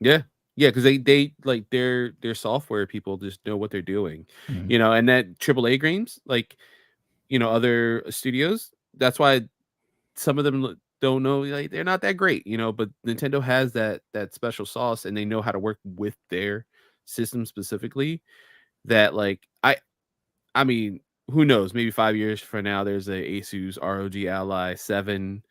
Yeah, because they like their software people just know what they're doing, and that AAA games, like other studios. That's why some of them don't know, like they're not that great, but Nintendo has that special sauce, and they know how to work with their system specifically. That like I mean, who knows? Maybe 5 years from now, there's a Asus ROG Ally 7.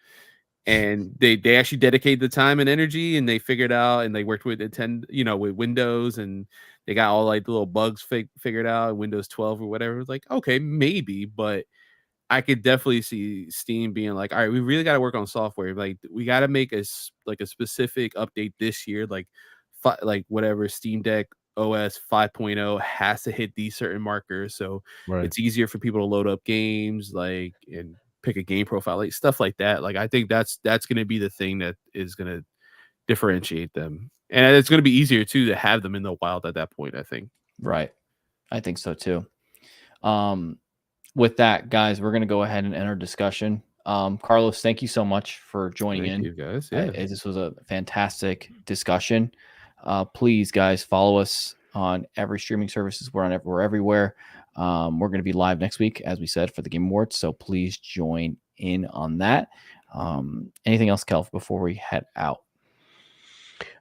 And they actually dedicated the time and energy, and they figured out, and they worked with Nintendo, with Windows, and they got all like the little bugs figured out, Windows 12 or whatever. It's like, okay, maybe, but I could definitely see Steam being like, all right, we really got to work on software. Like, we got to make a specific update this year, like whatever Steam Deck OS 5.0 has to hit these certain markers, so it's easier for people to load up games, like and pick a game profile, like stuff like that. Like I think that's going to be the thing that is going to differentiate them, and it's going to be easier too to have them in the wild at that point, I think. Right, I think so too. With that, guys, we're going to go ahead and enter discussion. Carlos, thank you so much for joining in. Thank you, guys. This was a fantastic discussion. Please, guys, follow us on every streaming services. We're everywhere. We're going to be live next week, as we said, for the Game Awards. So please join in on that. Anything else, Kelf, before we head out?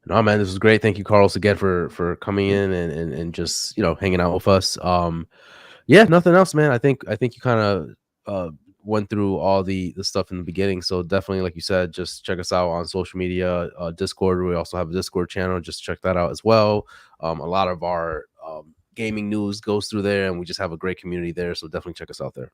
No, man, this was great. Thank you, Carlos, again for coming in and just hanging out with us. Yeah, nothing else, man. I think you kind of went through all the stuff in the beginning. So definitely, like you said, just check us out on social media, Discord. We also have a Discord channel. Just check that out as well. A lot of our gaming news goes through there, and we just have a great community there. So definitely check us out there.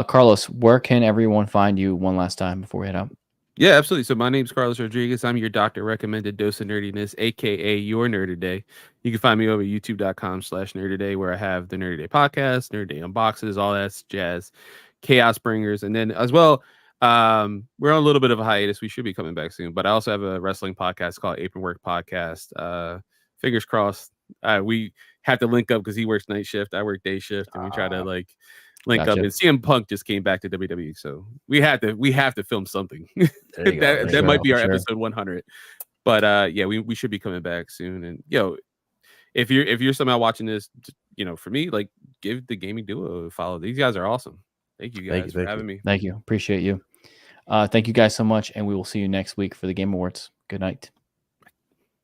Carlos, where can everyone find you one last time before we head out? Yeah, absolutely. So my name's Carlos Rodriguez. I'm your doctor recommended dose of nerdiness, aka your Nerd Day. You can find me over youtube.com/nerdaday, where I have the Nerd Day podcast, Nerd Day unboxes, all that jazz, Chaosbringers, and then as well, we're on a little bit of a hiatus. We should be coming back soon, but I also have a wrestling podcast called Apron Work Podcast. Fingers crossed. We have to link up because he works night shift, I work day shift, and we try to like link up. And CM Punk just came back to WWE, so we have to film something. that might be our episode 100. But yeah, we should be coming back soon. And if you're somehow watching this, for me, like, give the Gaming Duo a follow. These guys are awesome. Thank you guys for having me. Thank you. Appreciate you. Thank you guys so much, and we will see you next week for the Game Awards. Good night.